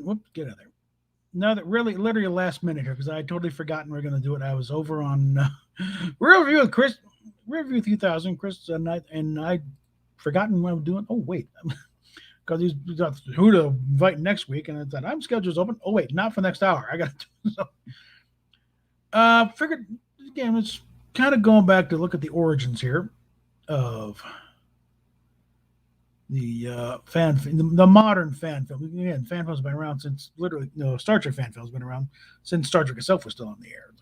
whoops, get out of there. No, that really, literally last minute here because I had totally forgotten we are going to do it. I was over on Real Review with Chris, Real Review 3000, Chris, and I forgotten what I'm doing. Oh wait, because he's got who to invite next week, and I thought I'm schedule's open. Oh wait, not for next hour. I got to. So, figured again, it's kind of going back to look at the origins here of the modern fan film. Again, fan film's been around since literally Star Trek fan film's been around since Star Trek itself was still on the air.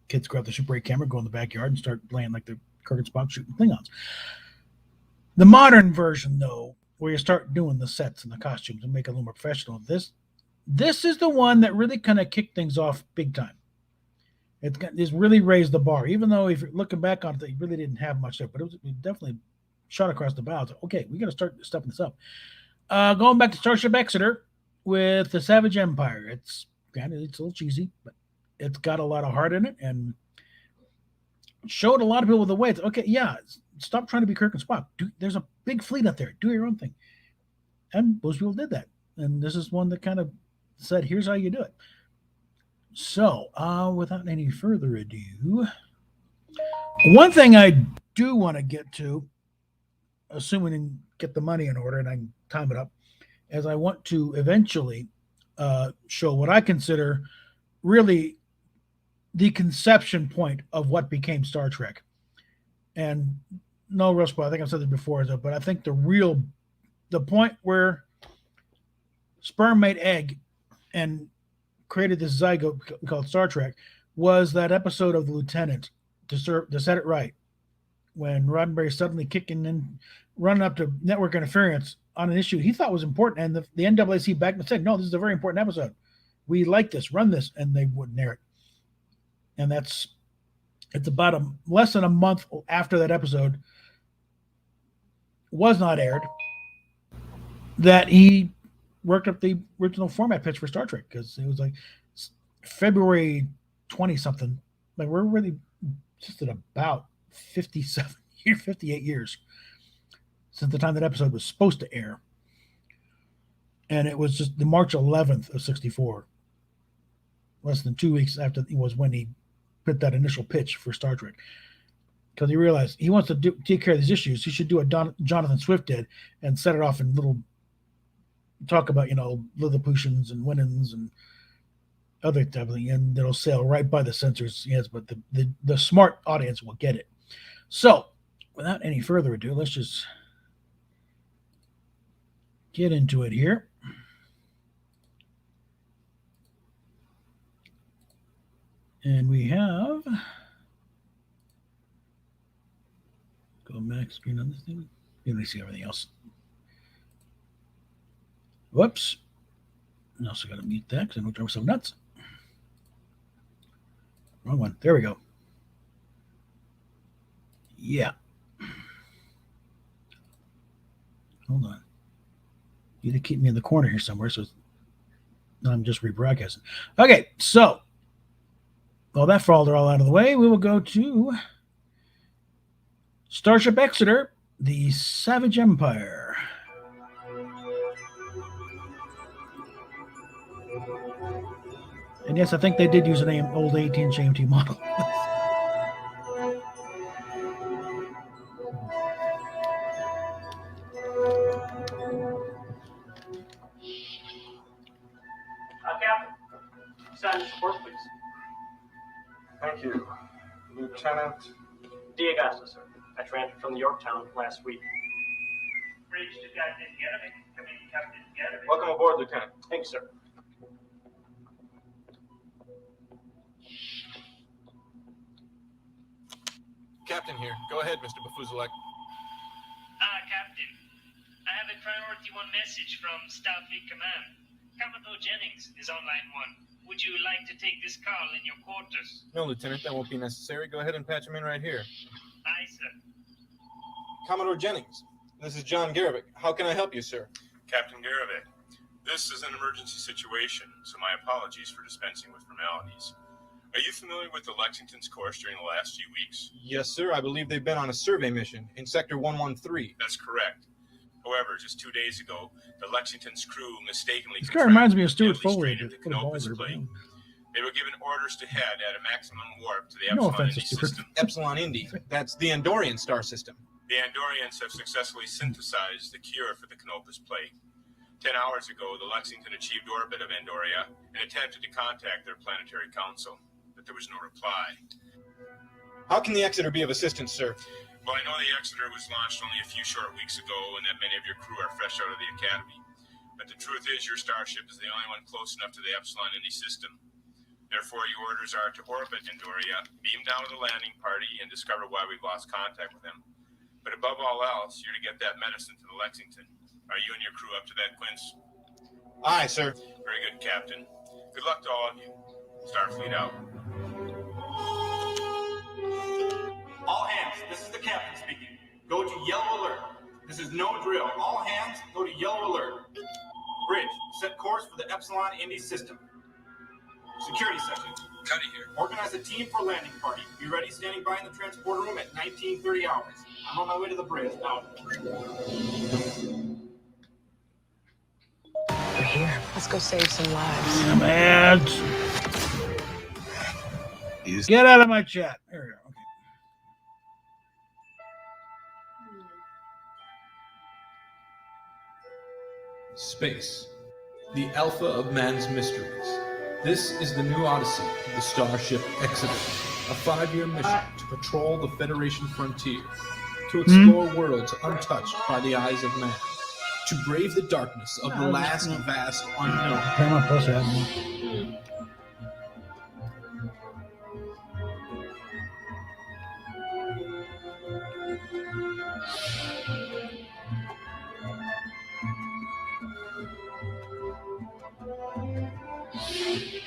Kids grab the Super 8 camera, go in the backyard, and start playing like the Kirk and Spock shooting Klingons. The modern version, though, where you start doing the sets and the costumes and make it a little more professional, this is the one that really kind of kicked things off big time. It's really raised the bar, even though if you're looking back on it, it really didn't have much there, but it definitely shot across the bow. Okay, we got to start stepping this up. Going back to Starship Exeter with the Savage Empire. It's granted it's a little cheesy, but it's got a lot of heart in it and showed a lot of people the way. It's, okay, yeah, stop trying to be Kirk and Spock. There's a big fleet out there. Do your own thing. And most people did that. And this is one that kind of said, here's how you do it. So, without any further ado, one thing I do want to get to, assuming we can get the money in order and I can time it up, is I want to eventually show what I consider really the conception point of what became Star Trek. And no real spoiler, I think I've said this before, but I think the point where sperm made egg and created this zygote called Star Trek was that episode of The Lieutenant, to set it right, when Roddenberry suddenly kicking in, running up to network interference on an issue he thought was important, and the NAAC back and said, no, this is a very important episode. We like this, run this, and they wouldn't air it. And it's about less than a month after that episode was not aired that he worked up the original format pitch for Star Trek, because it was like February 20 something. Like we're really just at about 58 years since the time that episode was supposed to air. And it was just the March 11th of 64. Less than 2 weeks after it was when he put that initial pitch for Star Trek. Because he realized he wants to take care of these issues. He should do what Jonathan Swift did and set it off in little talk about, Lilliputians and Winans and other type of thing, and it'll sail right by the censors. Yes, but the smart audience will get it. So, without any further ado, let's just get into it here. And we have go max screen on this thing. You can see everything else. Whoops. I also got to mute that because I know I was so nuts. Wrong one. There we go. Yeah. Hold on. You need to keep me in the corner here somewhere, so I'm just rebroadcasting. Okay, so well, that followed all out of the way. We will go to Starship Exeter, the Savage Empire. And yes, I think they did use an old 18-inch AMT model. Captain, sign this report, please. Thank you. Lieutenant D'Agostino, sir. I transferred from the Yorktown last week. Bridge to Captain Garrett. Come in, Captain Garrett. Welcome aboard, Lieutenant. Thank you, sir. Captain here. Go ahead, Mr. Bafuzalek. Captain. I have a priority 1 message from Starfleet Command. Commodore Jennings is on line 1. Would you like to take this call in your quarters? No, Lieutenant, that won't be necessary. Go ahead and patch him in right here. Aye, sir. Commodore Jennings, this is John Garabik. How can I help you, sir? Captain Garabik, this is an emergency situation, so my apologies for dispensing with formalities. Are you familiar with the Lexington's course during the last few weeks? Yes, sir. I believe they've been on a survey mission in Sector 113. That's correct. However, just 2 days ago, the Lexington's crew mistakenly This guy reminds me of Stuart deadly Foley. strain of the Put a ball Canopus there, but plague. They were given orders to head at a maximum warp to the no Epsilon offense to Indy Stuart. system. Epsilon Indy. That's the Andorian star system. The Andorians have successfully synthesized the cure for the Canopus plague. 10 hours ago, the Lexington achieved orbit of Andoria and attempted to contact their planetary council, but there was no reply. How can the Exeter be of assistance, sir? Well, I know the Exeter was launched only a few short weeks ago and that many of your crew are fresh out of the academy. But the truth is your Starship is the only one close enough to the Epsilon Indy system. Therefore, your orders are to orbit Andoria, beam down to the landing party, and discover why we've lost contact with them. But above all else, you're to get that medicine to the Lexington. Are you and your crew up to that, Quince? Aye, sir. Very good, Captain. Good luck to all of you. Starfleet out. All hands, this is the captain speaking. Go to yellow alert. This is no drill. All hands, go to yellow alert. Bridge, set course for the Epsilon Indy system. Security section. Cuddy here. Organize a team for landing party. Be ready standing by in the transport room at 19:30 hours. I'm on my way to the bridge. Out. We're here. Let's go save some lives. Damn it. Get out of my chat. There we go. Okay. Space, the alpha of man's mysteries. This is the new odyssey of the Starship Exeter, a 5-year mission to patrol the Federation frontier, to explore worlds untouched by the eyes of man, to brave the darkness of the last vast unknown. Paramount Plus has me.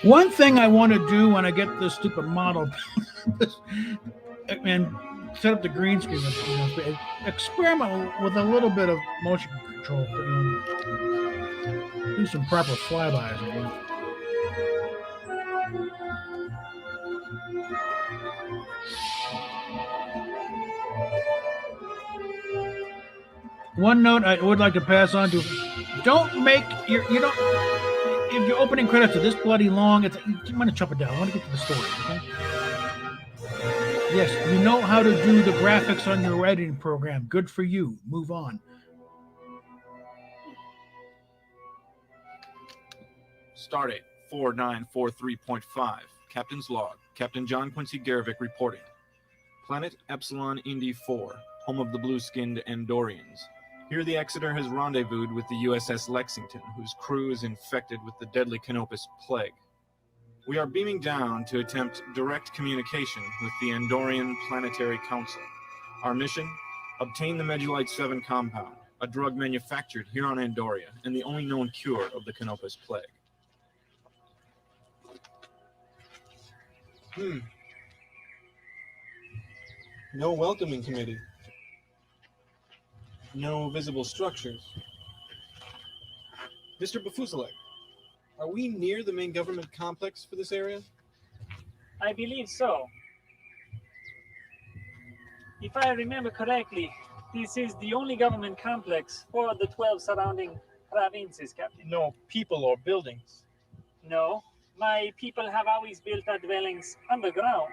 One thing I want to do when I get this stupid model and set up the green screen, experiment with a little bit of motion control. Do some proper flybys. One note I would like to pass on to: don't make you don't. If your opening credits are this bloody long, I'm going to chop it down. I want to get to the story. Okay? Yes, you know how to do the graphics on your editing program. Good for you. Move on. Stardate 4943.5. Captain's log. Captain John Quincy Garvik reporting. Planet Epsilon Indy 4, home of the blue-skinned Andorians. Here the Exeter has rendezvoused with the USS Lexington, whose crew is infected with the deadly Canopus plague. We are beaming down to attempt direct communication with the Andorian Planetary Council. Our mission? Obtain the Medulite 7 compound, a drug manufactured here on Andoria, and the only known cure of the Canopus plague. No welcoming committee. No visible structures. Mr. Bafuselek, are we near the main government complex for this area? I believe so. If I remember correctly, this is the only government complex for the 12 surrounding provinces, Captain. No people or buildings. No, my people have always built their dwellings underground,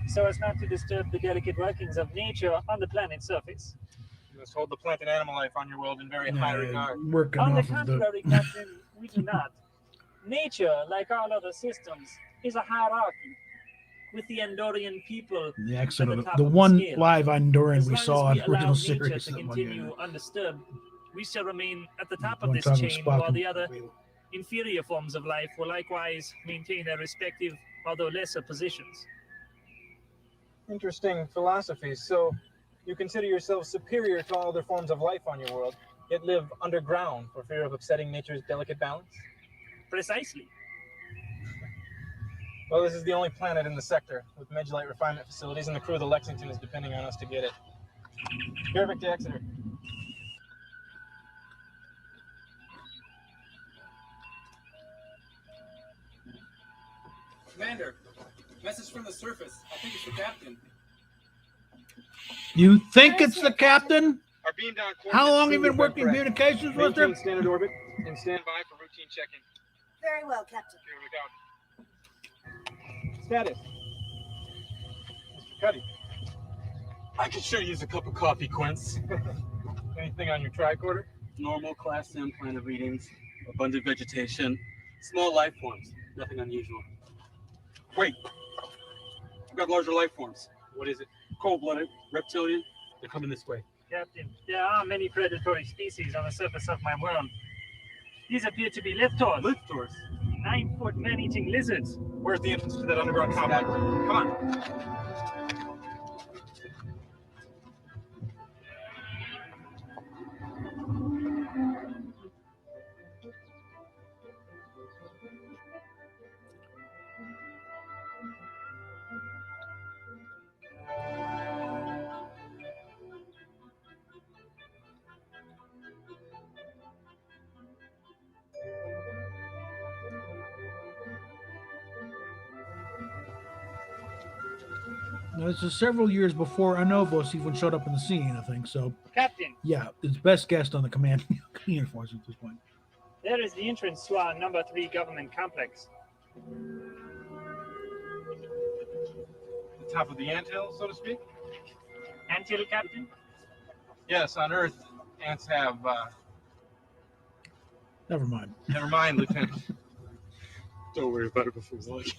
so as not to disturb the delicate workings of nature on the planet's surface. You must hold the plant and animal life on your world in very high regard. Working On the off of contrary, Captain, we do not. Nature, like all other systems, is a hierarchy, with the Andorian people the Exeter, at the top the of one scale. live Andorian As we long saw as in we allow original nature series. to continue undisturbed, we shall remain at the top of One this time chain, Spock while the and- other inferior forms of life will likewise maintain their respective, although lesser, positions. Interesting philosophy. So you consider yourself superior to all other forms of life on your world, yet live underground for fear of upsetting nature's delicate balance? Precisely. Well, this is the only planet in the sector with Medulite refinement facilities, and the crew of the Lexington is depending on us to get it. Garvik to Exeter. Commander, message from the surface. I think it's the captain. You think it's the captain? Our beam down coordinates How long have you seem been to working correct. communications with her? Maintain standard orbit and stand by for routine check-in. Very well, Captain. Here we go. Status. Mr. Cuddy. I could sure use a cup of coffee, Quince. Anything on your tricorder? Normal class M planet readings, abundant vegetation, small life forms, nothing unusual. Wait, I've got larger life forms. What is it? Cold-blooded, reptilian. They're coming this way. Captain, there are many predatory species on the surface of my world. These appear to be liftors. Liftors? 9-foot man-eating lizards. Where's the entrance to that underground complex? Come on. Now, this is several years before Anobos even showed up in the scene, I think. So, Captain, yeah, it's best guessed on the command uniforms at this point. there is the entrance to our number 3 government complex. The top of the anthill, so to speak? Anthill, Captain? Yes, on Earth, ants have. Never mind. Never mind, Lieutenant. Don't worry about it before it's like.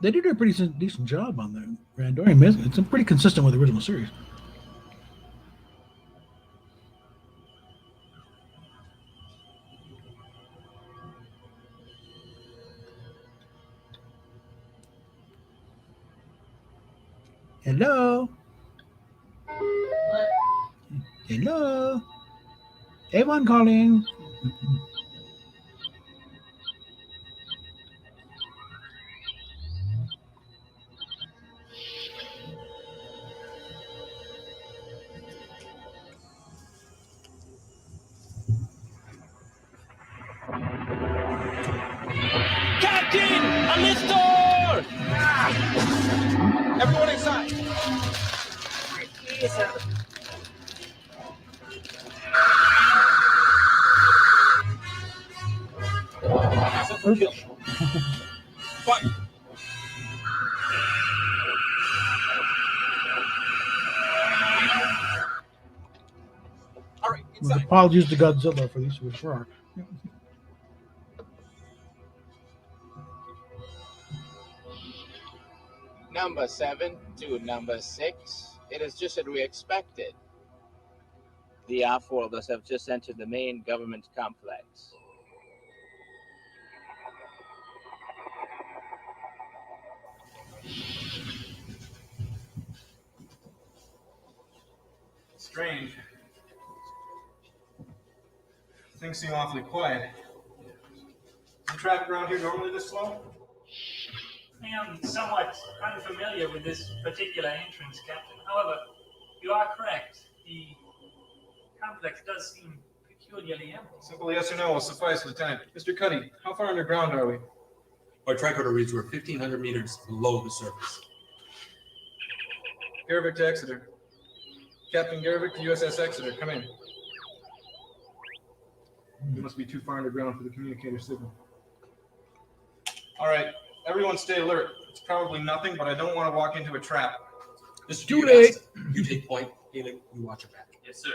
They did a pretty decent job on the Randorian. It's pretty consistent with the original series. Hello. Hello. Avon calling. Captain! A liftor! Everyone inside! Yes, sir. Fire! All right, With inside. apologies to Godzilla for these for Number 7 to number 6. It is just as we expected. The R4 have just entered the main government complex. Strange. Things seem awfully quiet. Is the traffic around here normally this slow? I am somewhat unfamiliar with this particular entrance, Captain. However, you are correct. The complex does seem peculiarly empty. Simple yes or no will suffice, Lieutenant. Mr. Cuddy, how far underground are we? Our tricorder reads we're 1,500 meters below the surface. Garvik to Exeter. Captain Garvik to USS Exeter. Come in. We must be too far underground for the communicator signal. All right, everyone stay alert. It's probably nothing, but I don't want to walk into a trap. Mr. Too late. You take point. Haley, you watch your back. Yes, sir.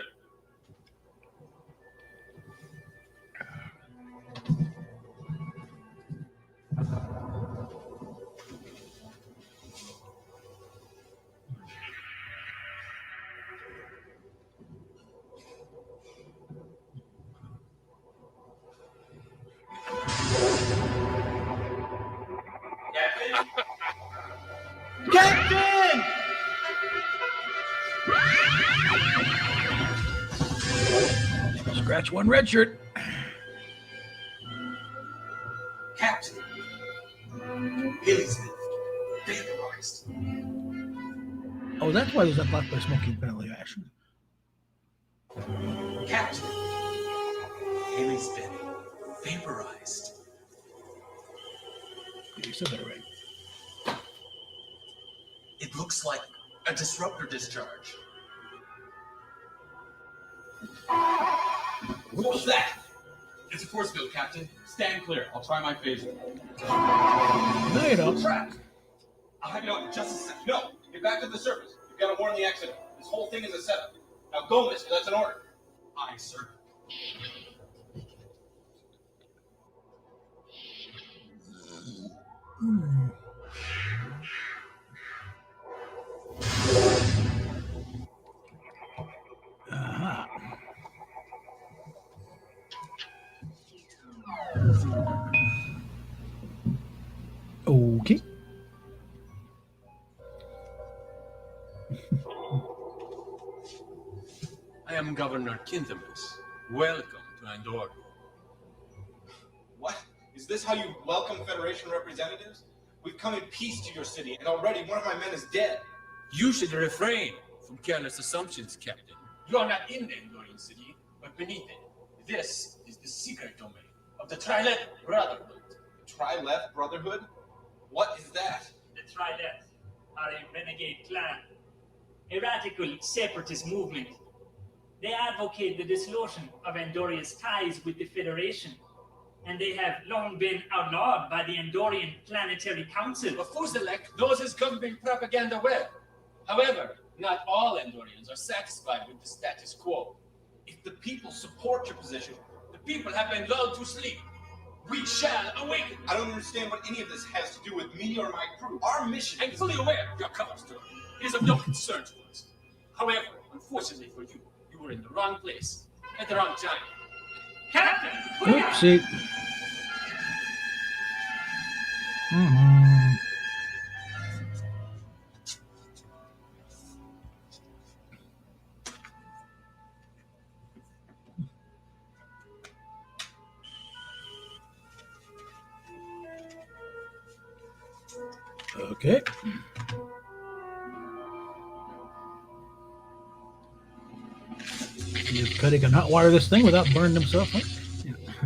Captain! Scratch one red shirt. Captain! Elizabeth, vaporized. Oh, that's why there's that black by smoking penalty action. Captain, Haley's been vaporized. You said that right. It looks like a disruptor discharge. What was that? It's a force field, Captain. Stand clear. I'll try my phaser. No, you don't. Trapped. I'll have you know in just a second. No, get back to the surface. You've got to warn the Exeter. This whole thing is a setup. Now go, mister. That's an order. Aye, sir. Aha. Okay. I am Governor Kinthemus. Welcome to Andorra. What? Is this how you welcome Federation representatives? We've come in peace to your city, and already one of my men is dead. You should refrain from careless assumptions, Captain. You are not in the Andorran city, but beneath it. This is the secret domain of the Trilet Brotherhood. Tri-Left Brotherhood? What is that? The Trilet are a renegade clan, a radical separatist movement. They advocate the dissolution of Andorra's ties with the Federation, and they have long been outlawed by the Andorran Planetary Council. But Fuzilek knows his government propaganda well. However, not all Andorrans are satisfied with the status quo. If the people support your position, The people have been lulled to sleep. We shall awaken. I don't understand what any of this has to do with me or my crew. Our mission I'm fully aware of your cover story. It is of no concern to us. However, unfortunately for you, you were in the wrong place at the wrong time. Captain! Oopsie. Mm-hmm. Okay. If Cuddy can hotwire this thing without burning himself up.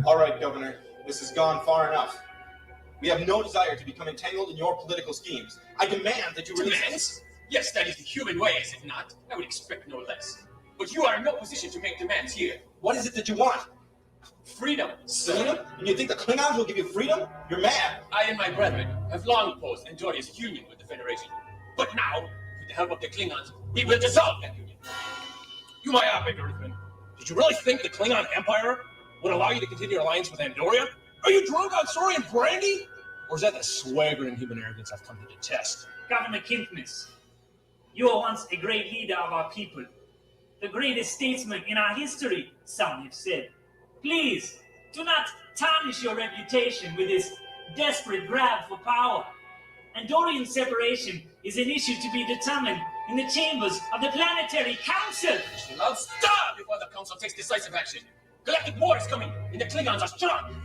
All right, Governor. This has gone far enough. We have no desire to become entangled in your political schemes. I demand that you release us. Demands? Yes, that is the human way, is it not? I would expect no less. But you are in no position to make demands here. What is it that you want? Freedom, sir. Freedom? And you think the Klingons will give you freedom? You're mad. I and my brethren have long opposed Andorra's union with the Federation. But now, with the help of the Klingons, we will dissolve that union. You myopic Earthman. Did you really think the Klingon Empire would allow you to continue your alliance with Andorra? Are you drunk on Saurian brandy? Or is that the swagger and human arrogance I've come to detest? Governor Kinthemus, you were once a great leader of our people, the greatest statesman in our history, some have said. Please, do not tarnish your reputation with this desperate grab for power. Andorran separation is an issue to be determined in the chambers of the Planetary Council. I'll stop before the Council takes decisive action. Galactic war is coming, and the Klingons are strong.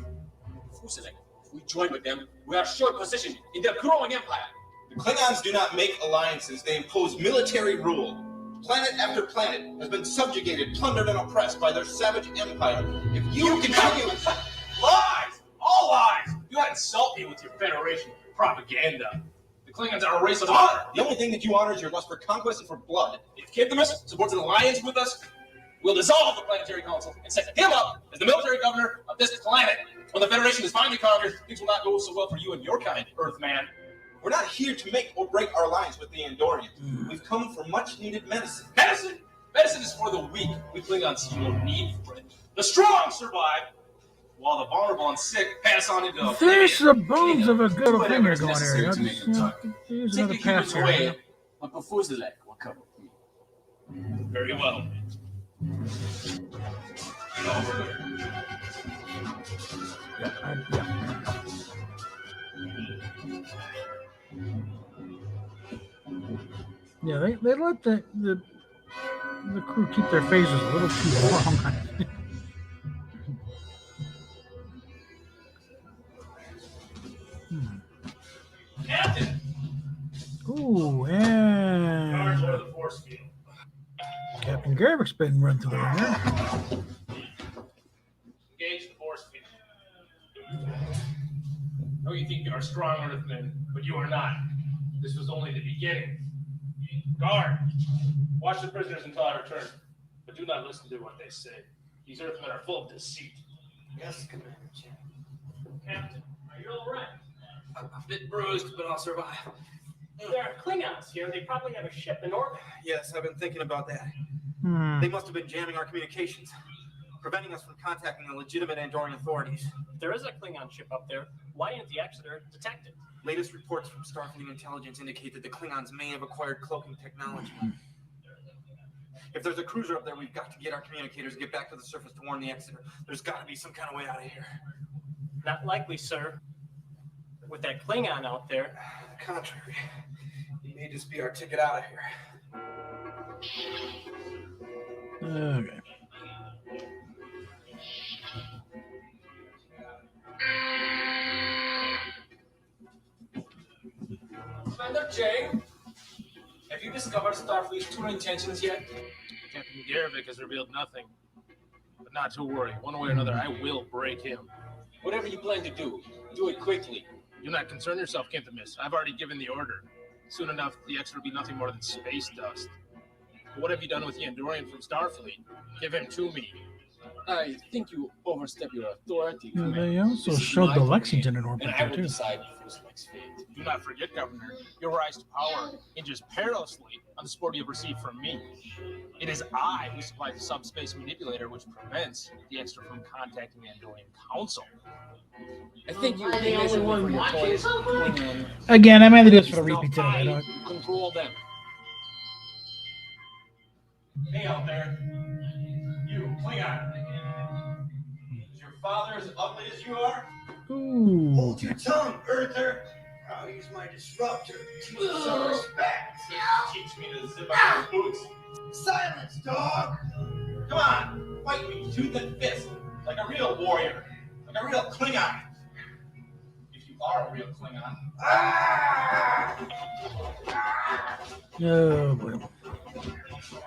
Fuzilek, if we join with them, we are short position in their growing empire. The Klingons do not make alliances. They impose military rule. Planet after planet has been subjugated, plundered, and oppressed by their savage empire. If you continue... Lies! All lies! You insult me with your Federation propaganda. The Klingons are a race of honor. The only thing that you honor is your lust for conquest and for blood. If Kinthemus supports an alliance with us, we'll dissolve the Planetary Council and set him up as the military governor of this planet. When the Federation is finally conquered, things will not go so well for you and your kind, Earthman. We're not here to make or break our alliance with the Andorians. We've come for much-needed medicine. Medicine? Medicine is for the weak. We Klingons see no need for it. The strong survive, while the vulnerable and sick pass on into There's the bones of a good Whatever finger is going necessary there. to make them tough. Use Take another the pass humans here. away, but Fuzilek will cover me. Very well. Yeah, they let the crew keep their phases a little too long. Garrick's been run through the ringer. Engage the force field. Oh, you think you are strong, Earthmen, but you are not. This was only the beginning. Guard, watch the prisoners until I return, but do not listen to what they say. These Earthmen are full of deceit. Yes, Commander Jim. Captain, are you all right? A bit bruised, but I'll survive. There are Klingons here. They probably have a ship in orbit. Yes, I've been thinking about that. Hmm. They must have been jamming our communications, preventing us from contacting the legitimate Andorian authorities. If there is a Klingon ship up there, why didn't the Exeter detect it? Latest reports from Starfleet intelligence indicate that the Klingons may have acquired cloaking technology. If there's a cruiser up there, we've got to get our communicators and get back to the surface to warn the Exeter. There's got to be some kind of way out of here. Not likely, sir. With that Klingon out there. The contrary. He may just be our ticket out of here. Okay. Commander Jane, have you discovered Starfleet's true intentions yet? Captain Garvik has revealed nothing. But not to worry. One way or another, I will break him. Whatever you plan to do it quickly. Do not concern yourself, Kinthemis. I've already given the order. Soon enough, the Exeter will be nothing more than space dust. But what have you done with the Andorian from Starfleet? Give him to me. I think you overstep your authority. Yeah, they also showed the Lexington in orbit and I there, will too. decide who selects fate. Do not forget, Governor, your rise to power hinges perilously on the support you have received from me. It is I who supplied the subspace manipulator which prevents the Exeter from contacting the Andorian Council. I think you're the only one watching something. Again, I mainly do this for the repeat today. I don't. Control them. Hey out there. You, Klingon. Is your father as ugly as you are? Ooh. Hold your tongue, Earther. I'll use my disruptor to teach you some respect. Teach me to zip up your boots. Silence, dog. Come on, fight me tooth and fist, like a real warrior, like a real Klingon. If you are a real Klingon. Ah! Oh boy.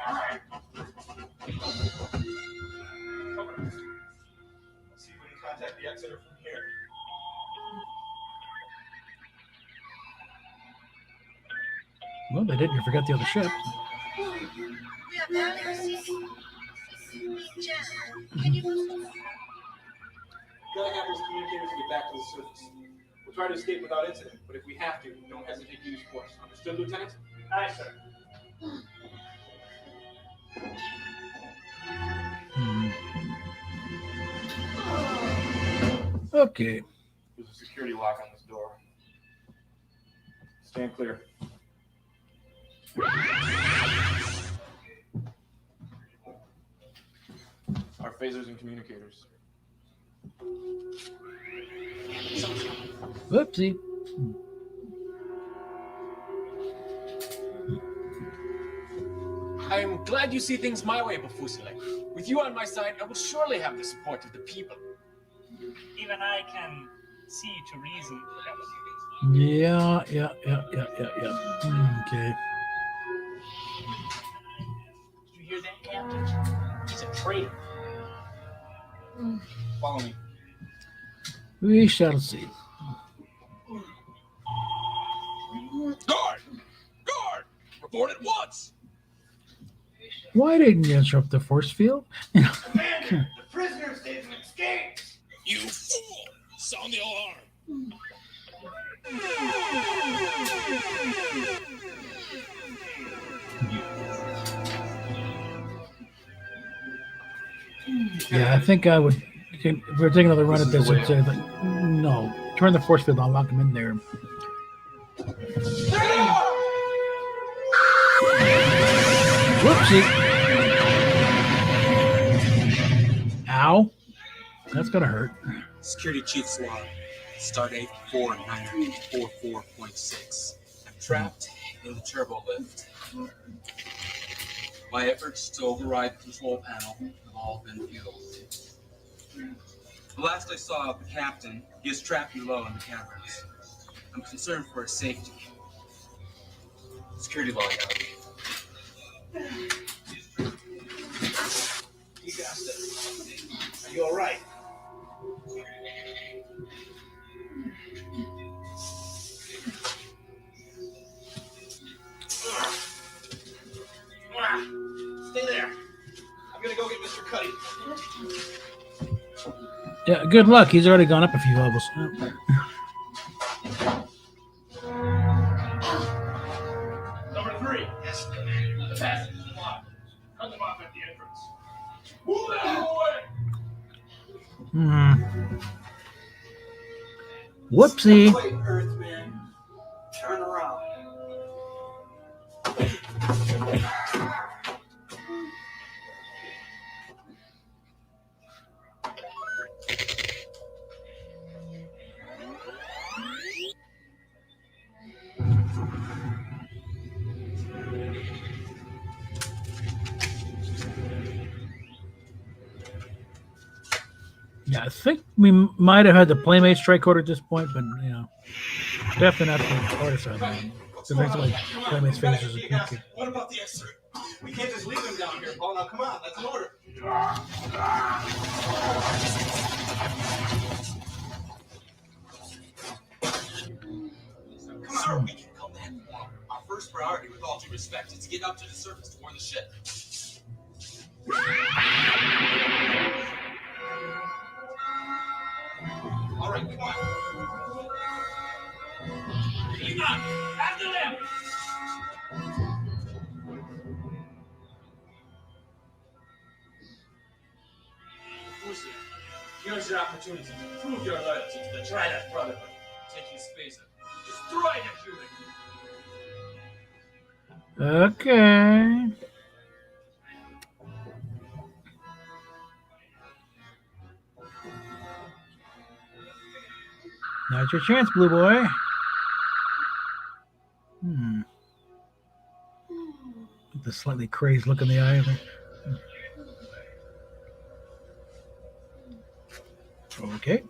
All right. Let's see if we can contact the Exeter from here. Well, they didn't. You forgot the other ship. Gotta have those communicators get back to the surface. We'll try to escape without incident, but if we have to, don't hesitate to use force. Understood, Lieutenant? Aye, sir. Okay. There's a security lock on this door. Stand clear. Our phasers and communicators. Whoopsie. I'm glad you see things my way, Bafusile. With you on my side, I will surely have the support of the people. Even I can see to reason. Yeah. Okay. Did you hear that, Captain? He's a traitor. Follow me. We shall see. Guard! Guard! Report at once! Why didn't you interrupt the force field? Commander, the prisoner statement escaped. You fool! Sound the alarm! Yeah, I think I would. If we're taking another run at this, I'd say, like, no. Turn the force field on, lock him in there. Whoopsie. Ow. That's gonna hurt. Security Chief's log. Stardate 49844.6. I'm trapped in the turbo lift. My efforts to override the control panel have all been futile. The last I saw of the captain, he is trapped below in the caverns. I'm concerned for his safety. Security log out. Are you all right? Stay there. I'm gonna go get Mr. Cuddy. Yeah, good luck. He's already gone up a few levels. Number 3. Yes, Commander. The passage is blocked. Cut them off at the entrance. Move the hell away! Whoopsie. Wait, Earthman. Turn around. Yeah, I think we might have had the Playmates tricorder at this point, but definitely not the hardest side. So things like Playmates phasers are quick. What about the Exeter? We can't just leave him down here, Paul. Now come on, that's an order. Sir, we can come back tomorrow. Our first priority, with all due respect, is to get up to the surface to warn the ship. All right, come on. Keep on! After them! Lucia, here's your opportunity to prove your loyalty to the Trident Brotherhood. Take his phaser. Destroy the human. Okay. Now's your chance, Blue Boy. The slightly crazed look in the eye. Okay.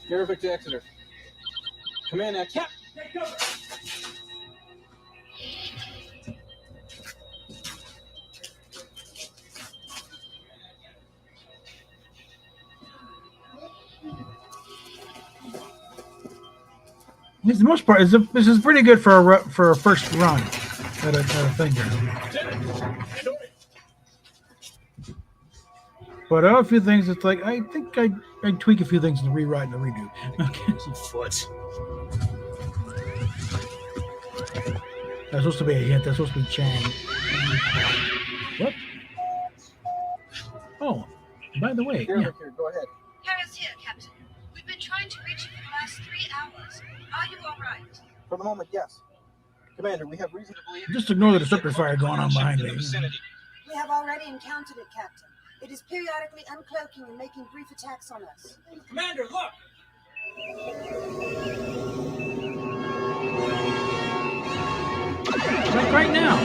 Garvik to Exeter. Command at Cap. Take cover! It's the most part. This is pretty good for a first run at a thing here. But a few things. It's like I think I tweak a few things in the rewrite and the redo. Okay. Foot. That's supposed to be a hint. That's supposed to be Chang. What? Oh, by the way, Garvik here, go ahead. Harris here, Captain. We've been trying to reach you for the last 3 hours. Are you all right? For the moment, yes. Commander, we have reason to believe... just ignore the disruptor fire going on behind me. We have already encountered it, Captain. It is periodically uncloaking and making brief attacks on us. Commander, look! Like right now.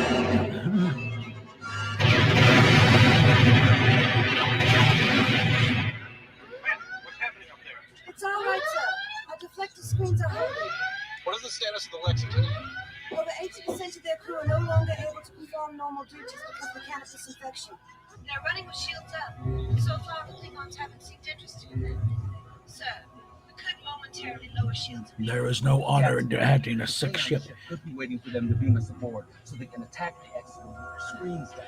What's happening up there? It's all right, sir. Our deflector screens are holding. What is the status of the Lexington? Over 80% of their crew are no longer able to perform normal duties because of the cannabis infection. They're running with shields up. So far, the Klingons haven't seemed interested in them. Sir, we could momentarily lower shields. There is no honor in hacking a sick ship. Could be waiting for them to beam us aboard so they can attack the Exeter with their screens down.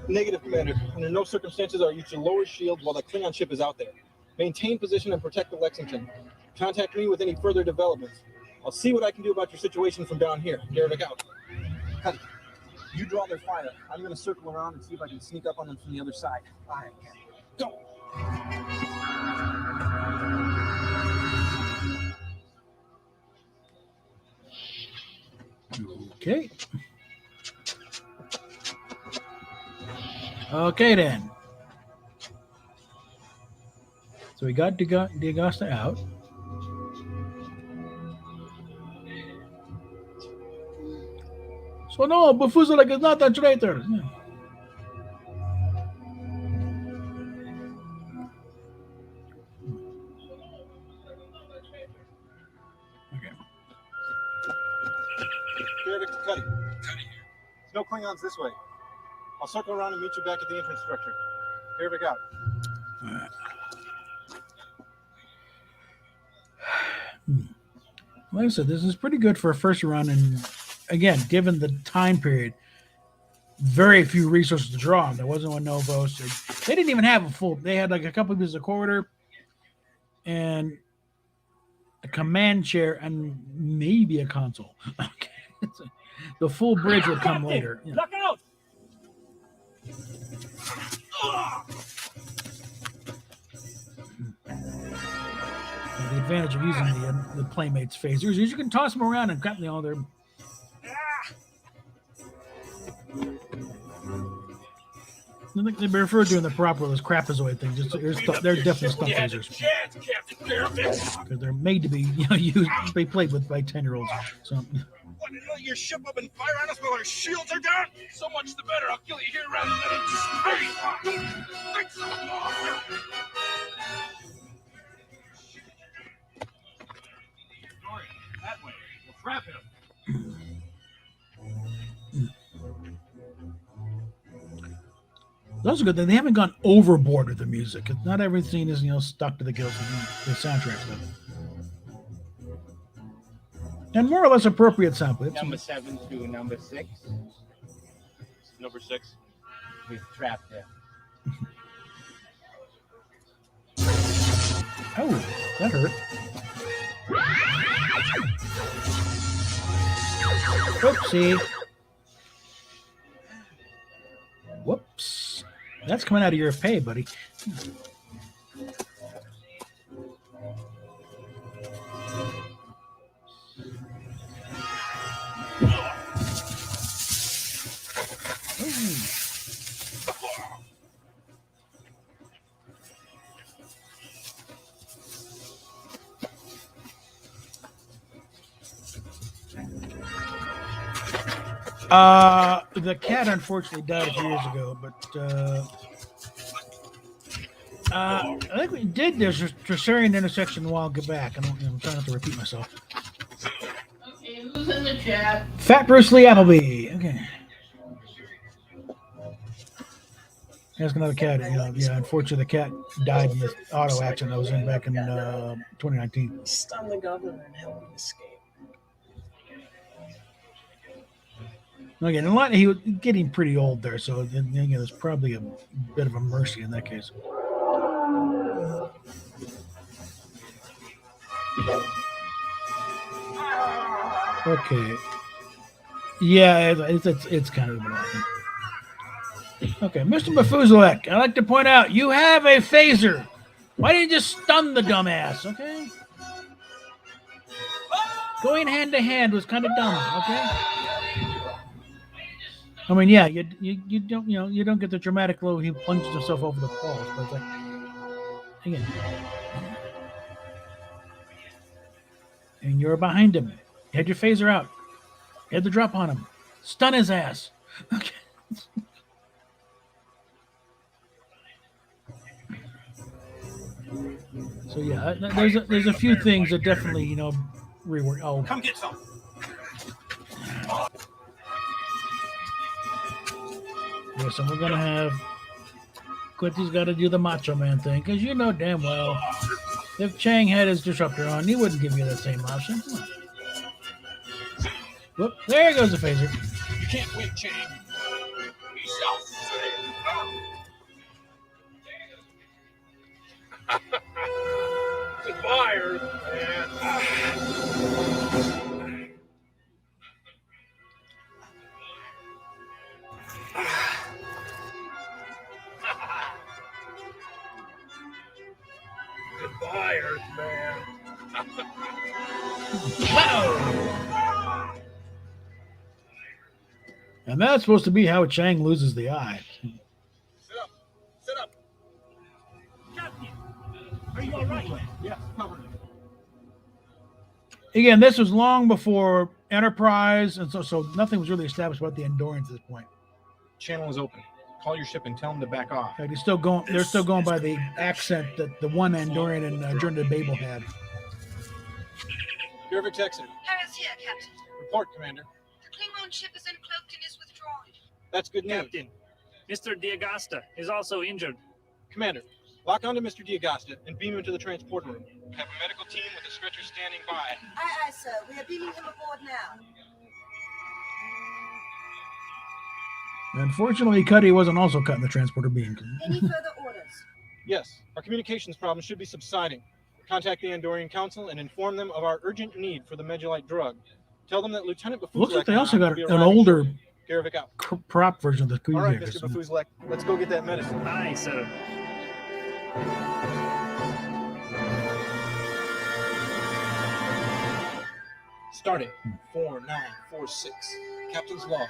Negative, Commander. Under no circumstances are you to lower shields while the Klingon ship is out there. Maintain position and protect the Lexington. Contact me with any further developments. I'll see what I can do about your situation from down here. Garvik out. Cuddy, you draw their fire. I'm going to circle around and see if I can sneak up on them from the other side. All right, go. Okay. Okay then. So we got D'Agosta out. So no, Bufuzalek is not a traitor. Yeah. Garvik to Cuddy. Cuddy here. No Klingons this way. I'll circle around and meet you back at the entrance structure. Garvik out. Like I said, this is pretty good for a first run, and again, given the time period, very few resources to draw on. There wasn't one Novos. They didn't even have a full. They had like a couple of pieces of corridor and a command chair and maybe a console. Okay, the full bridge would come later. Look out! The advantage of using the Playmates phasers is you can toss them around and grab they're. They refer to in the proper as crapazoid things. They're definitely stunt phasers because they're made to be used, be played with by 10-year-olds. So. What, your ship up and fire on us while our shields are down? So much the better. I'll kill you here rather than in space. That way. We'll trap him. That's a good thing. They haven't gone overboard with the music. Not everything is stuck to the gills with the soundtrack stuff. And more or less appropriate sound clips. Number 7 to number 6. Number 6. We've trapped him. Oh, that hurt. Oopsie. Whoops. That's coming out of your pay, buddy. The cat unfortunately died a few years ago, but I think we did this Tressarian intersection a while back. I'm trying not to repeat myself. Okay, who's in the chat? Fat Bruce Lee Appleby. Okay. There's another cat. Unfortunately, the cat died in this auto accident I was in back in 2019. Stun the governor and help him escape. Again, he was getting pretty old there, so there's probably a bit of a mercy in that case. Okay. Yeah, it's kind of annoying. Okay, Mr. Bafuzalek, I'd like to point out you have a phaser. Why didn't you just stun the dumbass? Okay. Going hand to hand was kind of dumb. Okay. I mean, yeah, you don't get the dramatic glow. He plunges himself over the falls, but it's like again, and you're behind him. You had your phaser out. You had the drop on him. Stun his ass. Okay. So yeah, there's a few things that definitely rework. Oh, come get some. Yeah, so we're gonna have Quincy's got to do the Macho Man thing because damn well if Chang had his disruptor on, he wouldn't give you the same option. Come on. Whoop! There goes the phaser. You can't win, Chang. We shall see. Goodbye, Earth, man. Goodbye, Earthman. Wow! And that's supposed to be how Chang loses the eye. Sit up. Sit up. Captain, are you all right? Yeah, covered. Again, this was long before Enterprise, and so nothing was really established about the Andorians at this point. Channel is open. Call your ship and tell them to back off. They're still going by the accent that the one Andorian in Journey to Babel had. Garvik's Exeter. Harris here, Captain. Report, Commander. The Klingon ship is uncloaked and is withdrawing. That's good news. Captain, Mr. D'Agasta is also injured. Commander, lock onto Mr. D'Agasta and beam him to the transport room. Have a medical team with a stretcher standing by. Aye, aye, sir. We are beaming him aboard now. Unfortunately, Cuddy wasn't also cutting the transporter beam. Any further orders? Yes, our communications problem should be subsiding. Contact the Andorian Council and inform them of our urgent need for the Medulite drug. Tell them that Lieutenant Bafuzlek Looks like they also got will be an arriving older shortly. Garvik out. prop version of the All right, Cougar. Mr. Bafuzlek, let's go get that medicine. Aye, sir. Starting 4946, Captain's log.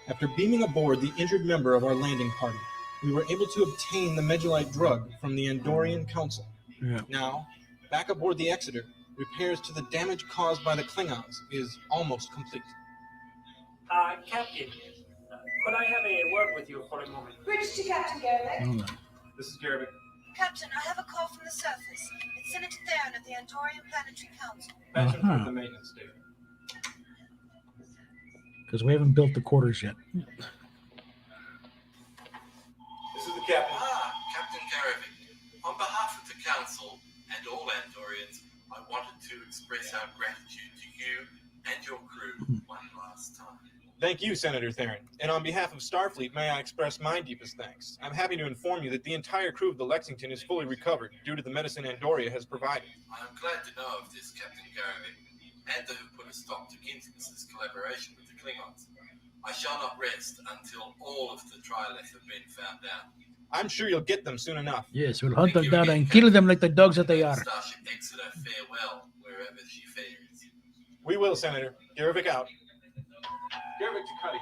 After beaming aboard the injured member of our landing party, we were able to obtain the Medulite drug from the Andorian Council. Yeah. Now, back aboard the Exeter, repairs to the damage caused by the Klingons is almost complete. Captain, could I have a word with you for a moment? Bridge to Captain Garvik. This is Garvik. Captain, I have a call from the surface. It's Senator Theron of the Andorian Planetary Council. Patch him through the maintenance station. Because we haven't built the quarters yet. This is the captain. Captain Garvik. On behalf of the Council and all Andorians, I wanted to express our gratitude to you and your crew one last time. Thank you, Senator Theron. And on behalf of Starfleet, may I express my deepest thanks. I'm happy to inform you that the entire crew of the Lexington is fully recovered due to the medicine Andoria has provided. I am glad to know of this, Captain Garvik, and to have put a stop to Gintimus's collaboration with the Klingons. I shall not rest until all of the Trilith have been found out. I'm sure you'll get them soon enough. Yes, we'll hunt them down and kill them like the dogs that they are. Starship Exeter farewell wherever she fares. We will, Senator. Garvik out. Garvik to Cuddy.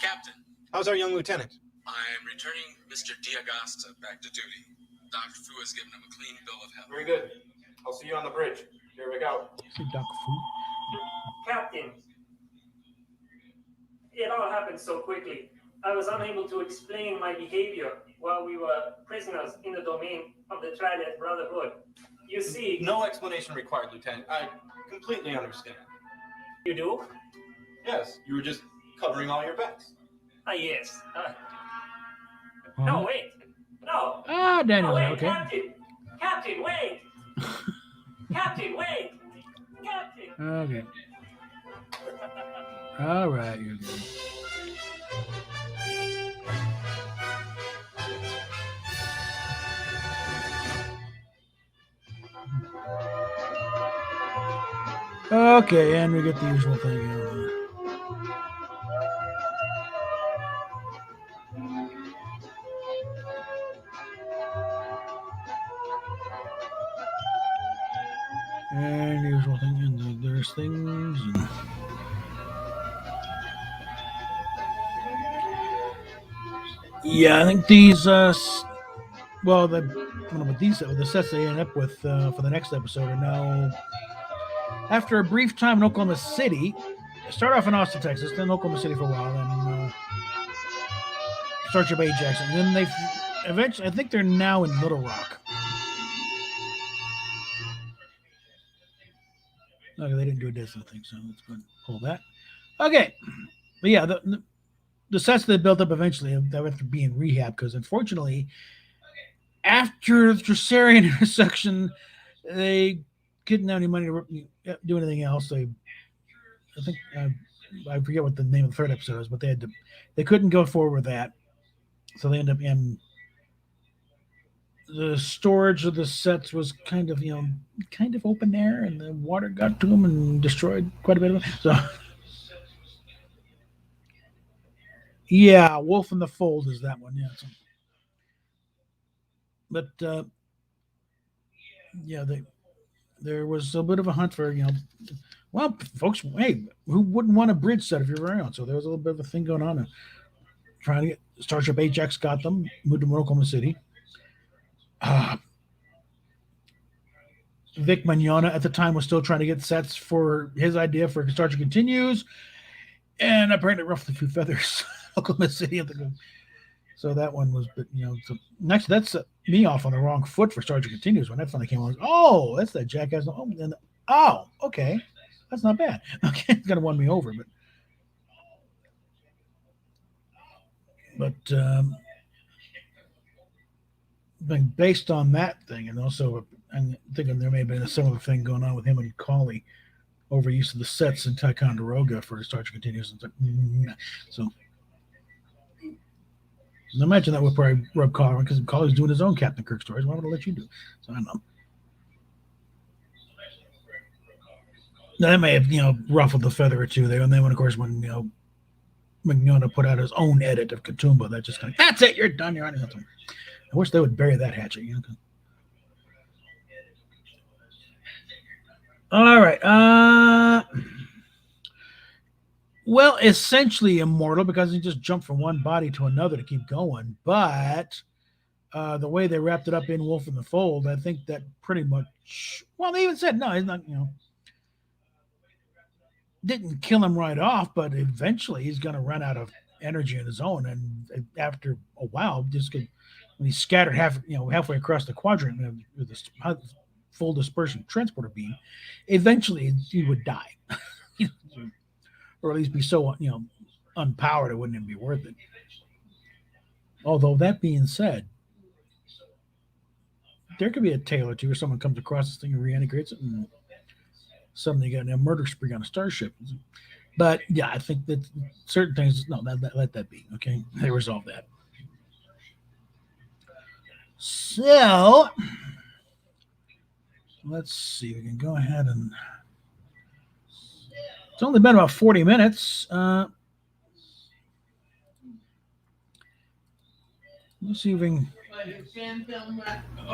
Captain, How's our young lieutenant? I am returning Mr. D'Agasta back to duty. Dr. Fu has given him a clean bill of health. Very good. I'll see you on the bridge. Garvik out. Captain, it all happened so quickly. I was unable to explain my behavior while we were prisoners in the domain of the Trilith Brotherhood. You see... No explanation required, Lieutenant. I completely understand. You do? Yes, you were just covering all your bets. Yes. No, wait. No. Daniel, no, wait, okay. Captain, wait. Captain, wait. Captain. Okay. All right, you're good. Okay, and we get the usual thing. And usual thing, and there's things. And... yeah, I think these, well, the sets they end up with for the next episode are now, after a brief time in Oklahoma City, start off in Austin, Texas, then Oklahoma City for a while, then Starship Ajax, and then they eventually, I think they're now in Little Rock. Okay, they didn't do a Disney thing, so let's go ahead and pull that. Okay, but yeah, the sets they built up eventually have to be in rehab because unfortunately, after the Tressarian intersection, they couldn't have any money to do anything else. I think I forget what the name of the third episode is, but they couldn't go forward with that, so they end up in the storage of the sets was kind of open air, and the water got to them and destroyed quite a bit of them. So, yeah, Wolf in the Fold is that one. Yeah, but yeah, there was a bit of a hunt for well, folks. Hey, who wouldn't want a bridge set if you're around? So there was a little bit of a thing going on, trying to get Starship Ajax got them, moved to Oklahoma City. Vic Mignogna at the time was still trying to get sets for his idea for Starship Continues, and apparently ruffled a few feathers. Oklahoma City at the so that one was, but so next that's me off on the wrong foot for Starship Continues when that finally came along. Oh, that's that jackass. Oh, okay, that's not bad. Okay, it's gonna win me over, but But based on that thing, and also I'm thinking there may have been a similar thing going on with him and Cauley over use of the sets in Ticonderoga for Star Trek Continues. So I imagine that would probably rub Cauley because Cauley's doing his own Captain Kirk stories. Why would I let you do? So I don't know. Now, that may have ruffled the feather or two there, and then of course when Mignogna put out his own edit of Katoomba, that just kind of that's it, you're done, you're on. I wish they would bury that hatchet. All right. Well, essentially immortal because he just jumped from one body to another to keep going. But the way they wrapped it up in Wolf in the Fold, I think that pretty much. Well, they even said no, he's not. Didn't kill him right off, but eventually he's going to run out of energy on his own, and after a while, when he's scattered halfway across the quadrant with this full dispersion transporter beam, eventually he would die. Or at least be so unpowered it wouldn't even be worth it. Although that being said, there could be a tale or two where someone comes across this thing and reintegrates it, and suddenly you got a murder spree on a starship. But yeah, I think that certain things, let that be. Okay, they resolve that. So let's see. We can go ahead and. It's only been about 40 minutes. Let's see if we can.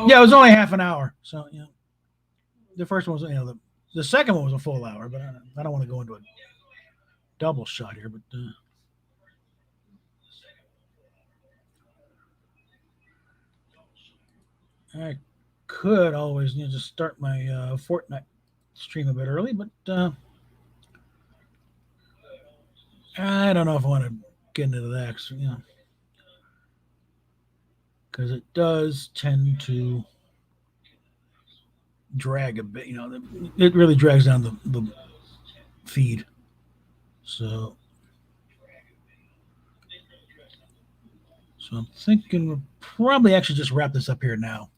Yeah, it was only half an hour. So, the first one was, the second one was a full hour, but I don't want to go into a double shot here. But I could always just start my Fortnite stream a bit early, but I don't know if I want to get into that, because it does tend to drag a bit. It really drags down the feed. So I'm thinking we'll probably actually just wrap this up here now.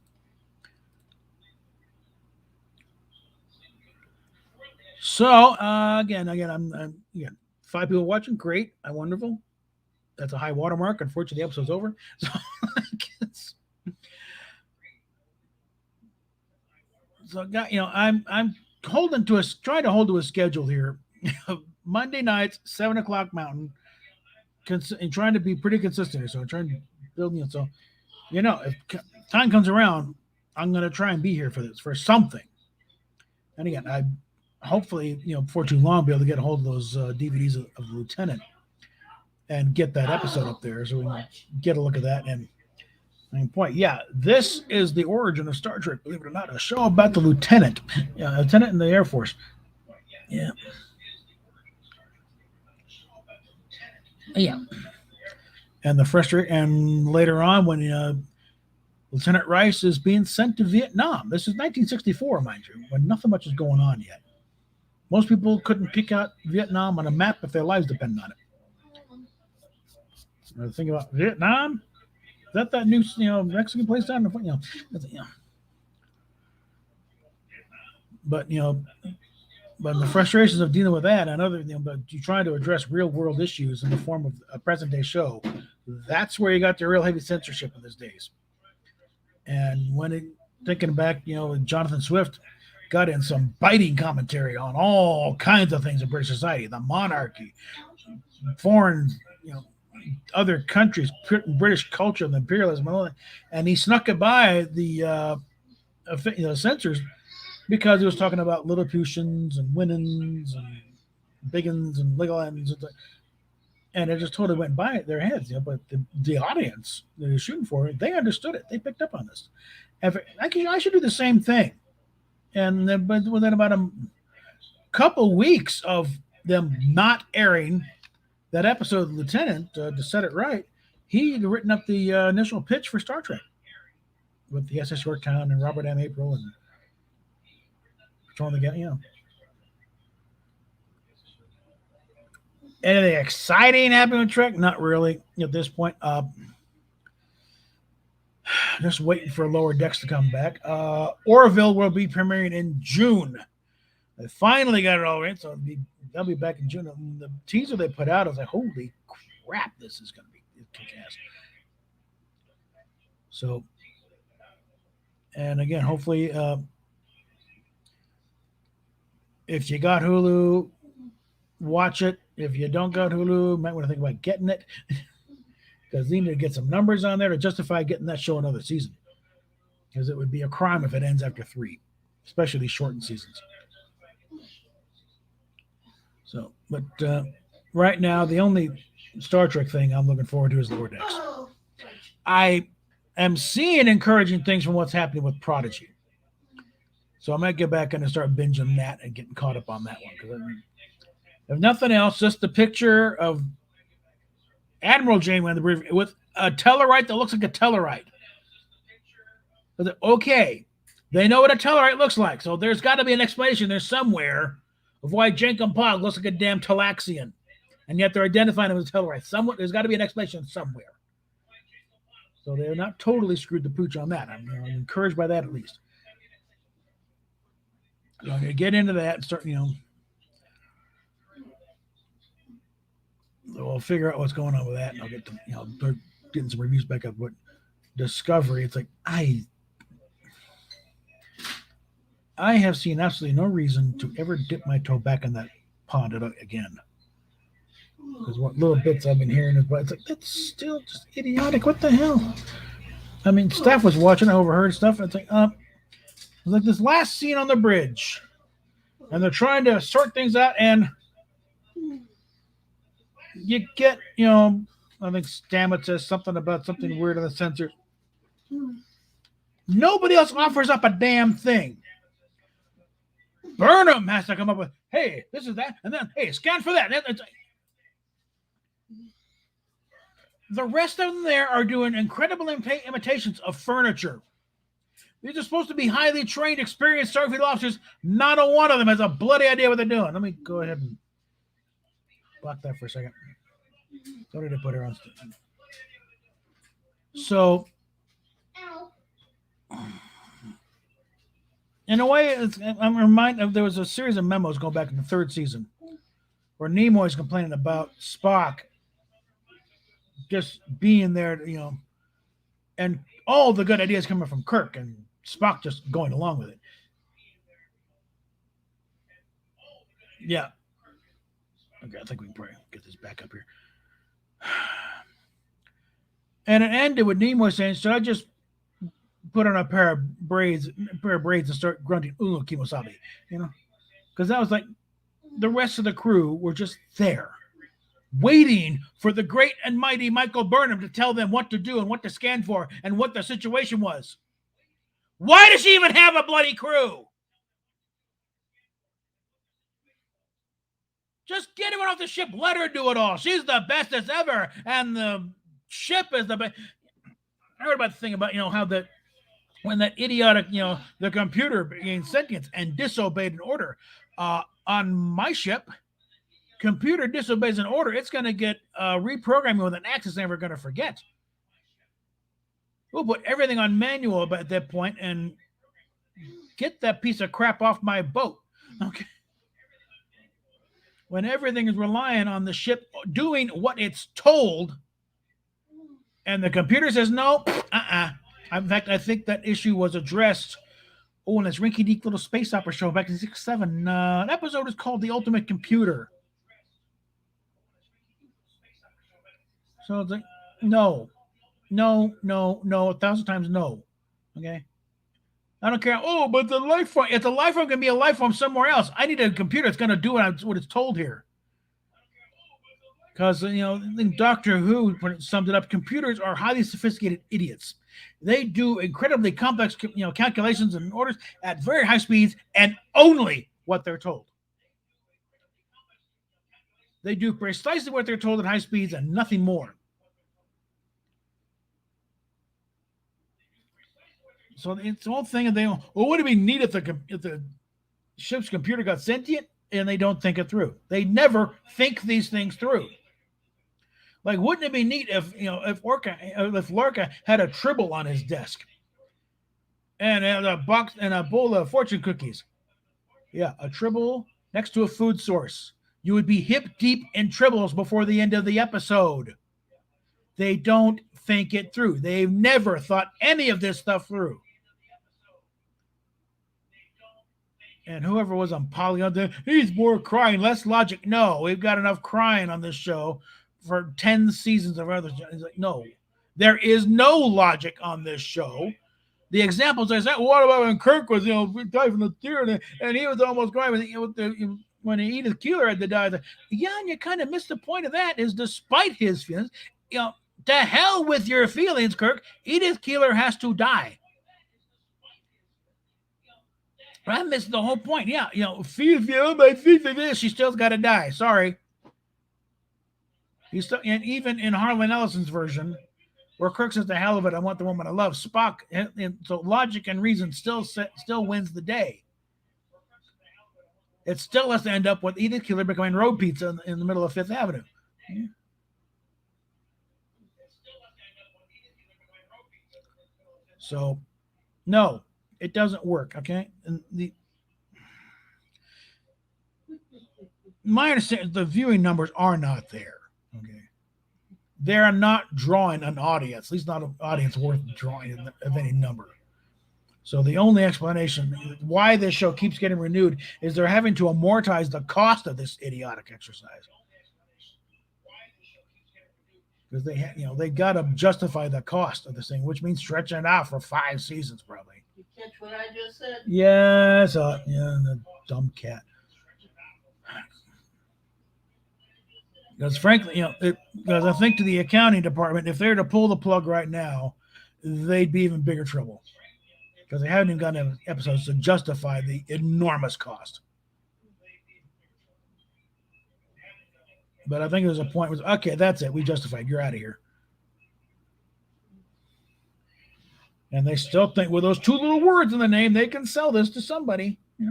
So again, I'm 5 people watching. Great, wonderful. That's a high watermark. Unfortunately, the episode's over. So I'm holding to trying to hold to a schedule here. Monday nights, 7:00 Mountain, and trying to be pretty consistent here. So I'm trying to build, so if time comes around, I'm going to try and be here for something. And again, I hopefully before too long be able to get a hold of those DVDs of the Lieutenant and get that episode up there so we can get a look at that. And this is the origin of Star Trek. Believe it or not, a show about the Lieutenant, Lieutenant in the Air Force. Yeah. And and later on when Lieutenant Rice is being sent to Vietnam. This is 1964, mind you, when nothing much is going on yet. Most people couldn't pick out Vietnam on a map if their lives depended on it. Think about Vietnam. Is that new Mexican place down the But but the frustrations of dealing with that and other but you try to address real world issues in the form of a present day show. That's where you got the real heavy censorship in these days. And thinking back, Jonathan Swift got in some biting commentary on all kinds of things in British society, the monarchy, foreign, other countries, British culture, and imperialism, and he snuck it by the censors because he was talking about Lilliputians and Winnins and Biggins and Ligolans, and it just totally went by their heads. But the audience that he was shooting for, they understood it. They picked up on this. I should do the same thing. And then, but within about a couple weeks of them not airing that episode of Lieutenant, to set it right, he had written up the initial pitch for Star Trek with the SS Yorktown and Robert M. April and throwing the guy, Anything exciting happening with Trek? Not really at this point. Just waiting for Lower Decks to come back. Orville will be premiering in June. They finally got it all right, so they'll be back in June. The teaser they put out, I was like, holy crap, this is going to be kick-ass. So, and again, hopefully, if you got Hulu, watch it. If you don't got Hulu, might want to think about getting it because they need to get some numbers on there to justify getting that show another season. Because it would be a crime if it ends after 3, especially these shortened seasons. So, but right now, the only Star Trek thing I'm looking forward to is Lower Decks. I am seeing encouraging things from what's happening with Prodigy. So I might get back in and start binging that and getting caught up on that one. Because if nothing else, just the picture of Admiral Janeway with a Tellarite that looks like a Tellarite. Okay, they know what a Tellarite looks like, so there's got to be an explanation there somewhere of why Jankum Pog looks like a damn Talaxian, and yet they're identifying him as a Tellarite. There's got to be an explanation somewhere. So they're not totally screwed the pooch on that. I'm encouraged by that at least. So I'm going to get into that and start, we'll figure out what's going on with that, and I'll get to, they're getting some reviews back up. But Discovery, it's like, I have seen absolutely no reason to ever dip my toe back in that pond again. Because what little bits I've been hearing is, but it's like, that's still just idiotic. What the hell? I mean, staff was watching, I overheard stuff, and it's like this last scene on the bridge, and they're trying to sort things out, and you get, I think Stamets says something about something weird on the sensor. Nobody else offers up a damn thing. Burnham has to come up with, hey, this is that, and then, hey, scan for that. The rest of them there are doing incredible imitations of furniture. These are supposed to be highly trained, experienced Starfleet officers. Not a one of them has a bloody idea what they're doing. Let me go ahead and block that for a second. What did I put her on? So, in a way, I'm reminded of there was a series of memos going back in the 3rd season where Nimoy's complaining about Spock just being there, and all the good ideas coming from Kirk and Spock just going along with it. Yeah. Okay, I think we can probably get this back up here. And it ended with Nimoy saying, should I just put on a pair of braids and start grunting Ulu Kimosabi? Because that was like the rest of the crew were just there, waiting for the great and mighty Michael Burnham to tell them what to do and what to scan for and what the situation was. Why does she even have a bloody crew? Just get her off the ship. Let her do it all. She's the bestest ever. And the ship is the best. I heard about the thing about, how that when that idiotic, the computer gained sentience and disobeyed an order. On my ship, computer disobeys an order, it's going to get reprogramming with an axe it's never going to forget. We'll put everything on manual at that point and get that piece of crap off my boat. Okay. When everything is relying on the ship doing what it's told, and the computer says no, In fact, I think that issue was addressed in this rinky-dink little space opera show back in 6-7. That episode is called The Ultimate Computer. So it's like, no, 1,000 times no. Okay? I don't care. Oh, but the life form, if the life form can be a life form somewhere else, I need a computer that's going to do what it's told here. Because, I think Doctor Who summed it up. Computers are highly sophisticated idiots. They do incredibly complex, calculations and orders at very high speeds and only what they're told. They do precisely what they're told at high speeds and nothing more. So it's the whole thing of what would it be neat if the ship's computer got sentient? and they don't think it through. They never think these things through. Like, wouldn't it be neat if Lorca had a tribble on his desk and a box and a bowl of fortune cookies? Yeah, a tribble next to a food source. You would be hip deep in tribbles before the end of the episode. They don't think it through. They've never thought any of this stuff through. And whoever was on Polygon, he's more crying, less logic. No, we've got enough crying on this show for 10 seasons of other. It's like, no, there is no logic on this show. The examples I said, what about when Kirk was, died from the theater and he was almost crying when Edith Keeler had to die? Yeah, and you kind of missed the point of that is despite his feelings, to hell with your feelings, Kirk. Edith Keeler has to die. I missed the whole point. Yeah, she still's got to die. Sorry. And even in Harlan Ellison's version, where Kirk says, "The hell of it, I want the woman I love," Spock, and so logic and reason still wins the day. It still has to end up with Edith Keeler becoming road pizza in the middle of Fifth Avenue. Yeah. So, no, it doesn't work. Okay, and my understanding, the viewing numbers are not there. Okay, they are not drawing an audience, at least not an audience worth drawing of any number. So the only explanation why this show keeps getting renewed is they're having to amortize the cost of this idiotic exercise. Because they got to justify the cost of this thing, which means stretching it out for 5 seasons probably. You catch what I just said? Yes, the dumb cat. Because frankly, because I think to the accounting department, if they were to pull the plug right now, they'd be even bigger trouble. Because they haven't even gotten episodes to justify the enormous cost. But I think there's a point where, okay, that's it. We justified. You're out of here. And they still think with those 2 little words in the name, they can sell this to somebody. Yeah.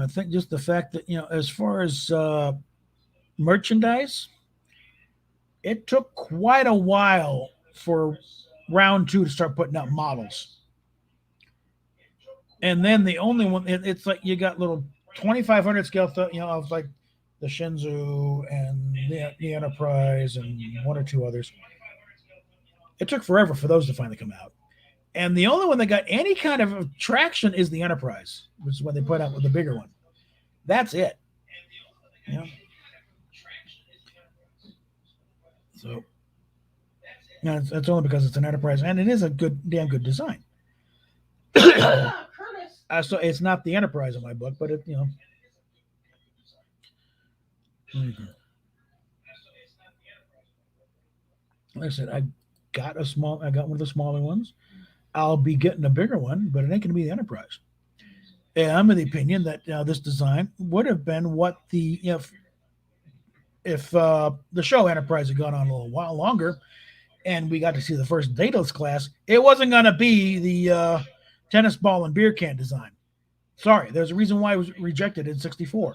I think just the fact that, as far as merchandise, it took quite a while for round 2 to start putting out models. And then the only one, it's like you got little 2,500 scale, of like the Shenzhou and the Enterprise and 1 or 2 others. It took forever for those to finally come out. And the only one that got any kind of traction is the Enterprise, which is when they put out with the bigger one. That's it. So that's only because it's an Enterprise, and it is a damn good design. So it's not the Enterprise in my book, but it, Mm-hmm. Like I said, I got one of the smaller ones. I'll be getting a bigger one, but it ain't going to be the Enterprise. And I'm of the opinion that this design would have been what if the show Enterprise had gone on a little while longer, and we got to see the first Daedalus class, it wasn't going to be the tennis ball and beer can design. Sorry, there's a reason why it was rejected in '64.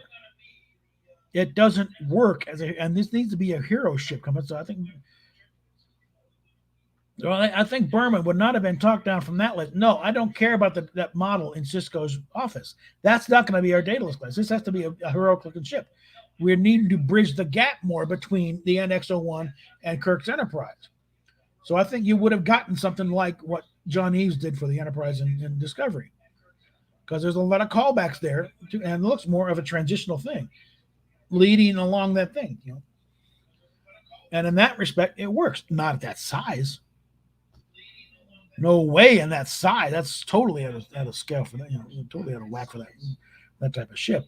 It doesn't work and this needs to be a hero ship coming. So I think Berman would not have been talked down from that list. No, I don't care about that model in Cisco's office. That's not going to be our Daedalus class. This has to be a heroic looking ship. We're needing to bridge the gap more between the NX-01 and Kirk's Enterprise. So I think you would have gotten something like what John Eves did for the Enterprise in Discovery. Because there's a lot of callbacks there, and it looks more of a transitional thing, leading along that thing, And in that respect, it works. Not at that size. No way in that size. That's totally out of scale for that, totally out of whack for that type of ship.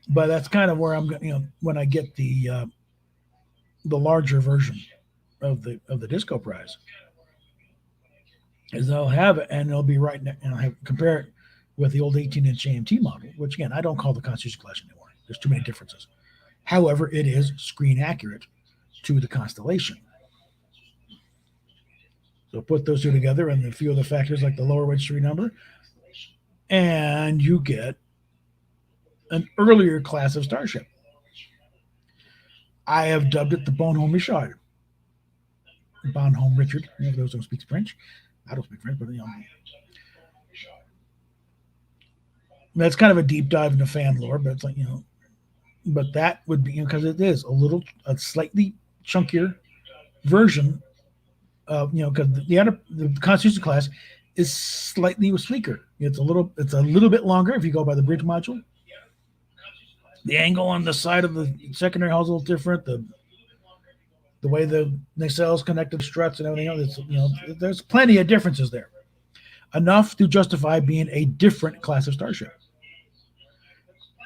But that's kind of where I'm going, when I get the larger version of the Disco Prize, is I'll have it and it'll be right now, and I'll compare it with the old 18-inch AMT model, which again I don't call the Constitution class anymore. There's too many differences. However, it is screen accurate to the Constellation. So put those two together and a few other factors like the lower registry number, and you get an earlier class of Starship. I have dubbed it the Bonhomme Richard. Bonhomme Richard. For those who don't speak French. I don't speak French, but that's kind of a deep dive into fan lore, but it's like, but that would be because it is a slightly chunkier version of, because the Constitution class is slightly sleeker. It's a little bit longer if you go by the bridge module. The angle on the side of the secondary hull is a little different. The way the nacelles connect to the struts and everything else, there's plenty of differences there. Enough to justify being a different class of Starship.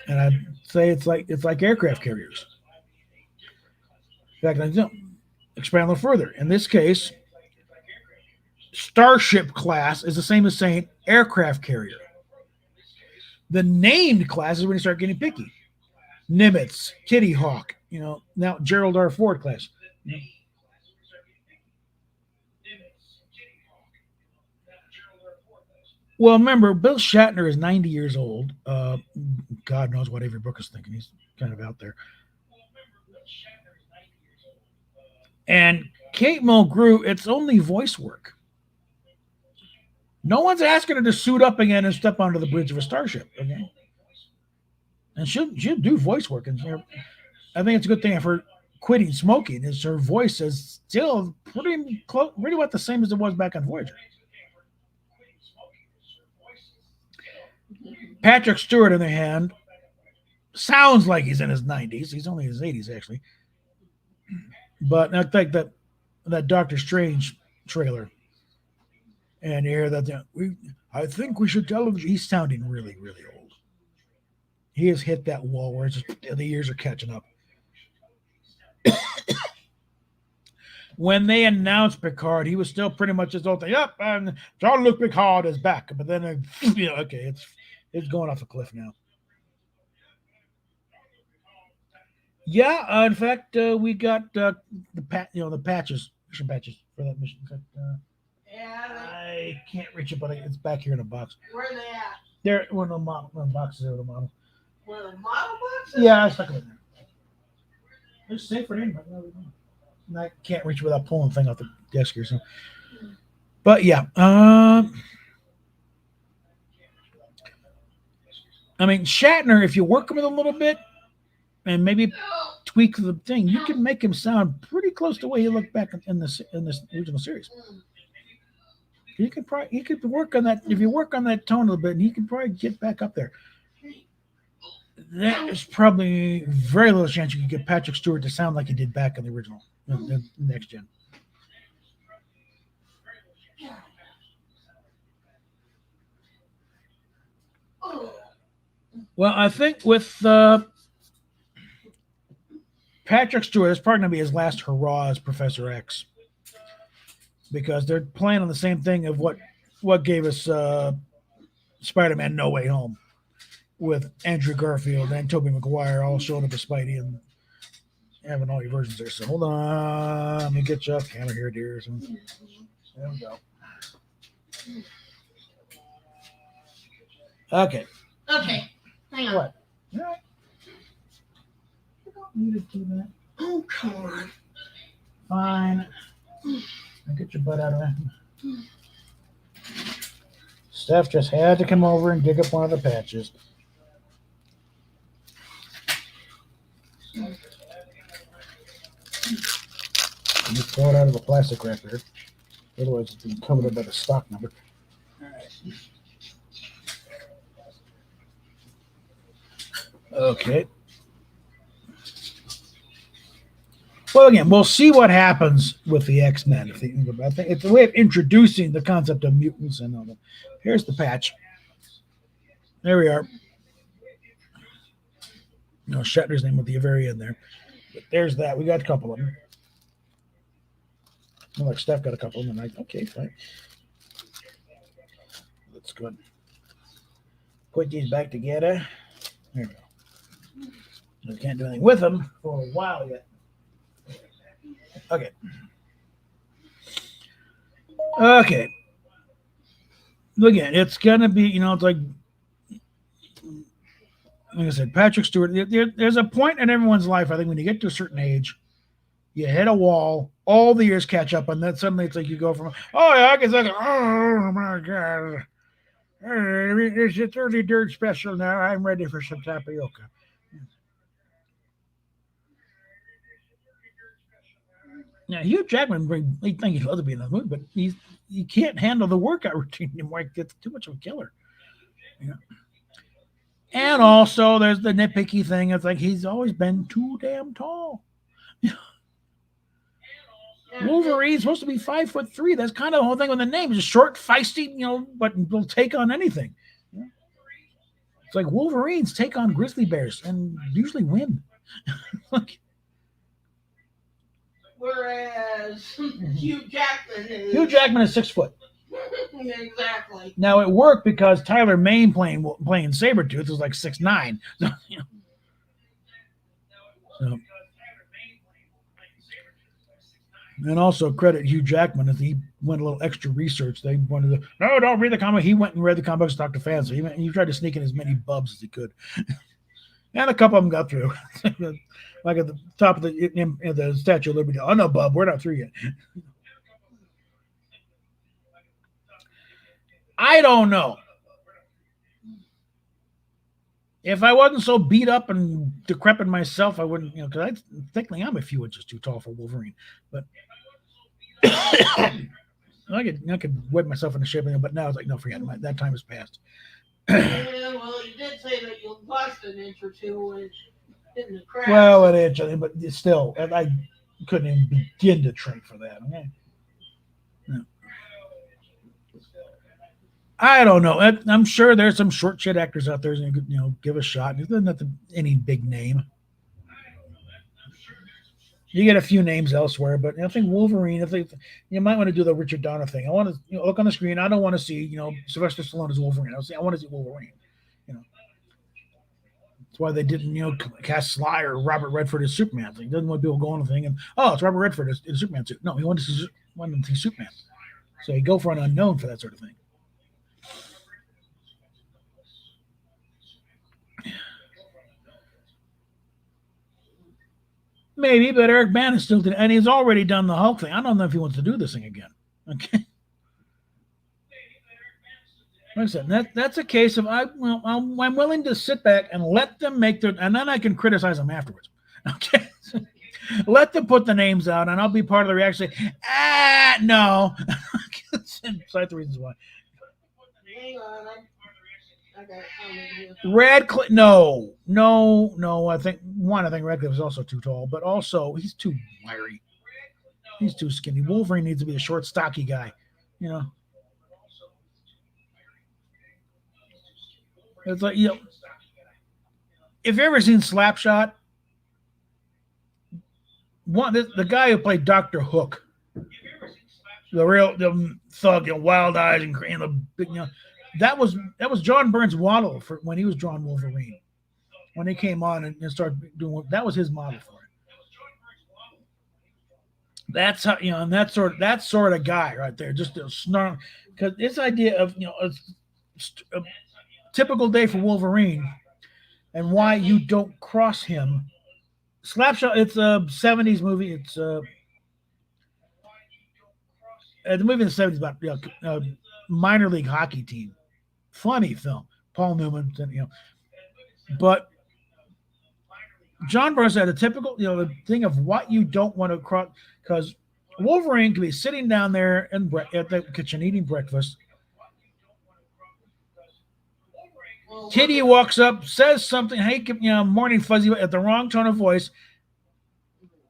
And I'd say it's like aircraft carriers. In fact, I expand a little further. In this case, Starship class is the same as saying aircraft carrier. The named class is when you start getting picky. Nimitz, Kitty Hawk, now Gerald R. Ford class. Well, remember, Bill Shatner is 90 years old. God knows what Avery Brooks is thinking. He's kind of out there. And Kate Mulgrew, it's only voice work. No one's asking her to suit up again and step onto the bridge of a Starship. Okay? And she'll do voice work. And I think it's a good thing of her quitting smoking is her voice is still pretty close, pretty much the same as it was back on Voyager. Patrick Stewart, on the hand, sounds like he's in his 90s. He's only in his 80s, actually. But I think that Doctor Strange trailer, and you hear that, I think we should tell him he's sounding really, really old. He has hit that wall where the years are catching up. When they announced Picard, he was still pretty much his old thing. Yep, and Jean-Luc Picard is back. But then, okay, it's going off a cliff now. Yeah, in fact, we got the patches, mission patches for that mission. I can't reach it, but it's back here in a box. Where are they at? They're one of the boxes of the model. Where the model boxes? Yeah, I stuck them in there. They're safe for him. I can't reach without pulling the thing off the desk here. So, but yeah, I mean, Shatner, if you work with him a little bit and maybe tweak the thing, you can make him sound pretty close to the way he looked back in this original series. He could work on that. If you work on that tone a little bit, and he could probably get back up there. There's probably very little chance you could get Patrick Stewart to sound like he did back in the original, the next gen. Well, I think with Patrick Stewart, it's probably going to be his last hurrah as Professor X, because they're playing on the same thing of what gave us Spider-Man No Way Home, with Andrew Garfield and Tobey Maguire all showing up as Spidey and having all your versions there. So hold on, let me get you off camera here, dear. So, there we go. Okay. Okay. Hang on. What? All right. You don't need to do that. Oh, come on. Fine. I'll get your butt out of there. Steph just had to come over and dig up one of the patches. You throw it out of the plastic wrapper. Otherwise, it's been covered up by the stock number. All right. Okay. Well, again, we'll see what happens with the X-Men. I think it's a way of introducing the concept of mutants and all that. Here's the patch. There we are. No, Shatner's name at the very end there. But there's that. We got a couple of them. Like Steph got a couple of them. And okay, fine. That's good. Put these back together. There we go. I can't do anything with them for a while yet. Okay. Okay. Again, it's gonna be, it's like I said, Patrick Stewart. There's a point in everyone's life, I think, when you get to a certain age, you hit a wall, all the years catch up, and then suddenly it's like you go from, oh yeah, I can say, oh my god, it's a 30 dirt special now. I'm ready for some tapioca. Now, Hugh Jackman, he think he'd love to be in the movie, but he can't handle the workout routine anymore. It's too much of a killer. You know? And also, there's the nitpicky thing. It's like he's always been too damn tall. Wolverine's supposed to be 5'3". That's kind of the whole thing with the name. He's short, feisty, but will take on anything. It's like Wolverines take on grizzly bears and usually win. Whereas Hugh Jackman is 6 foot. Exactly. Now it worked because Tyler Mane playing Sabretooth was like 6'9". So, and also credit Hugh Jackman as he went a little extra research. They wanted to, no, don't read the comic. He went and read the comic books, talked to fans. So he tried to sneak in as many bubs as he could. And a couple of them got through. Like at the top of the Statue of Liberty. Oh, no, bub, we're not through yet. I don't know. If I wasn't so beat up and decrepit myself, I wouldn't, because technically I'm a few inches too tall for Wolverine. But I could whip myself into shape, but now it's like, no, forget it. That time has passed. Yeah, well, you did say that you lost an inch or two in the crash. Well, an inch, but still, I couldn't even begin to train for that. Okay? No. I don't know. I'm sure there's some short shit actors out there who could, give a shot. There's not any big name. You get a few names elsewhere, but I think Wolverine. You might want to do the Richard Donner thing. I want to look on the screen. I don't want to see Sylvester Stallone as Wolverine. I want to see Wolverine. That's why they didn't cast Sly or Robert Redford as Superman. He doesn't want people going to the thing and it's Robert Redford in a Superman suit. No, he wanted to see Superman. So you go for an unknown for that sort of thing. Maybe, but Eric Bana still did, and he's already done the Hulk thing. I don't know if he wants to do this thing again. Okay. Like I said, that's a case of I'm willing to sit back and let them make their, and then I can criticize them afterwards. Okay. Let them put the names out, and I'll be part of the reaction. No. Cite the reasons why. Hang on. Radcliffe, no. I think Radcliffe is also too tall, but also he's too wiry. He's too skinny. Wolverine needs to be a short, stocky guy. It's like if you've ever seen Slapshot, the guy who played Dr. Hook, the thug, wild eyes and the big, that was John Byrne's model for when he was drawing Wolverine. When he came on and started doing that, was his model for it. That's how and that sort of guy right there, just a snarl. Because this idea of a typical day for Wolverine and why you don't cross him. Slapshot, it's a 70s movie. It's the movie in the 70s about minor league hockey team. Funny film. Paul Newman, but John Byrne had a typical, the thing of what you don't want to cross, because Wolverine could be sitting down there at the kitchen eating breakfast. Kitty walks up, says something, hey, morning fuzzy, at the wrong tone of voice.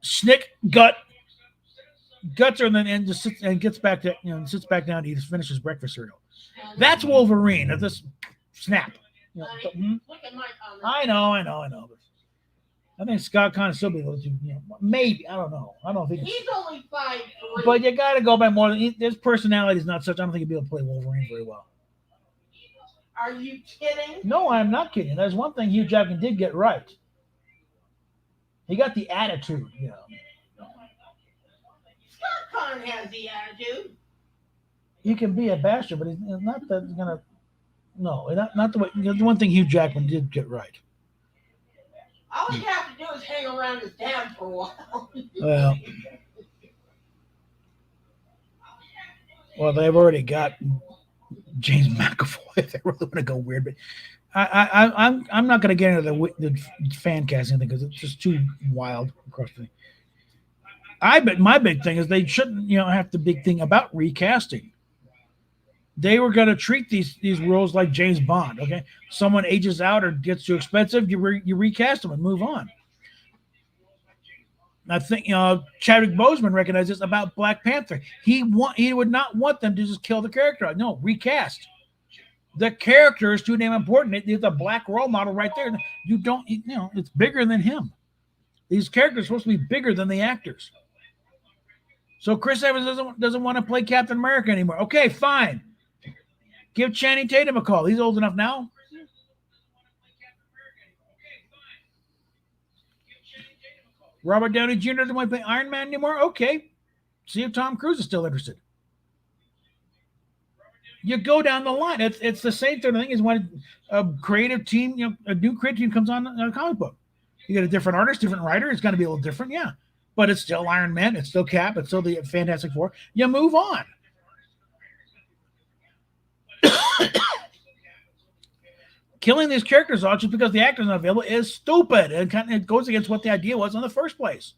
Snick, guts her, and then just sits and gets back to, sits back down to eat, finishes breakfast cereal. That's Wolverine. At this snap. Look at my comment. I know. I think Scott Conn still be able to, maybe. I don't know. I don't think he's only 5'3". But you got to go by more than his personality is not such. I don't think he'd be able to play Wolverine very well. Are you kidding? No, I'm not kidding. There's one thing Hugh Jackman did get right. He got the attitude, Scott Conn has the attitude. he can be a bastard, but he's not that gonna. No, not the way. The one thing Hugh Jackman did get right. All you have to do is hang around his dad for a while. Well, they've already got James McAvoy. If they really want to go weird, but I'm not going to get into the fan casting thing because it's just too wild across the. I bet my big thing is they shouldn't have the big thing about recasting. They were going to treat these roles like James Bond. Okay, someone ages out or gets too expensive, you recast them and move on. I think Chadwick Boseman recognized this about Black Panther. He would not want them to just kill the character. No, recast. The character is too damn important. It's a black role model right there. You don't, it's bigger than him. These characters are supposed to be bigger than the actors. So Chris Evans doesn't want to play Captain America anymore. Okay, fine. Give Channing Tatum a call. He's old enough now. Robert Downey Jr. doesn't want to play Iron Man anymore. Okay. See if Tom Cruise is still interested. You go down the line. It's the same sort of thing as when a creative team, a new creative team comes on a comic book. You get a different artist, different writer. It's going to be a little different, yeah. But it's still Iron Man. It's still Cap. It's still the Fantastic Four. You move on. Killing these characters off just because the actor's not available is stupid. It goes against what the idea was in the first place.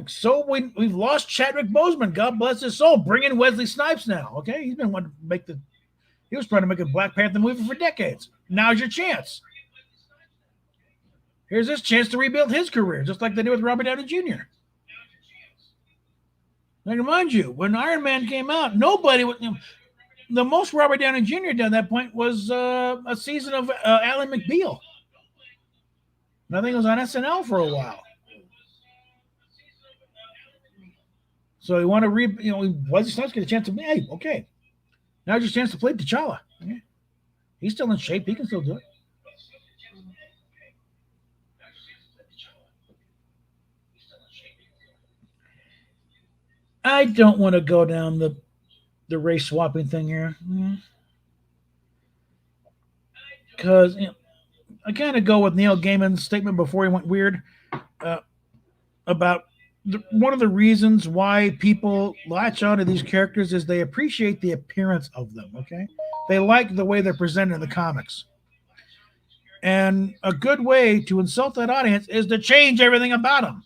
So we've lost Chadwick Boseman. God bless his soul. Bring in Wesley Snipes now. Okay, he's been wanting to make he was trying to make a Black Panther movie for decades. Now's your chance. Here's his chance to rebuild his career, just like they did with Robert Downey Jr. Now, remind you, when Iron Man came out, nobody would. The most Robert Downey Jr. did at that point was a season of Ally McBeal. And I think it was on SNL for a while. So you want to Wesley Snipes get a chance to hey, okay. Now's your chance to play T'Challa. Okay. He's still in shape. He can still do it. I don't want to go down the race swapping thing here. Because I kind of go with Neil Gaiman's statement before he went weird about one of the reasons why people latch onto these characters is they appreciate the appearance of them, okay? They like the way they're presented in the comics. And a good way to insult that audience is to change everything about them.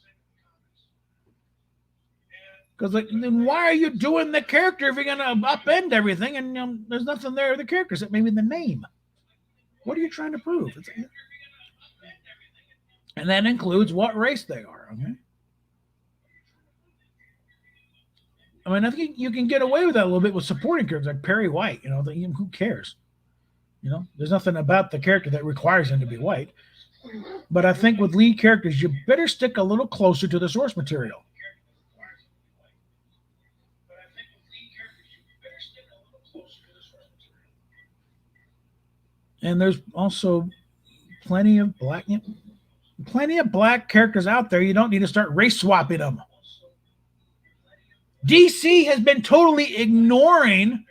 Because then why are you doing the character if you're going to upend everything and there's nothing there with the characters except maybe the name? What are you trying to prove? And that includes what race they are, okay? I mean, I think you can get away with that a little bit with supporting characters like Perry White. Who cares? There's nothing about the character that requires him to be white. But I think with lead characters, you better stick a little closer to the source material. And there's also plenty of black characters out there. You don't need to start race swapping them. DC has been totally ignoring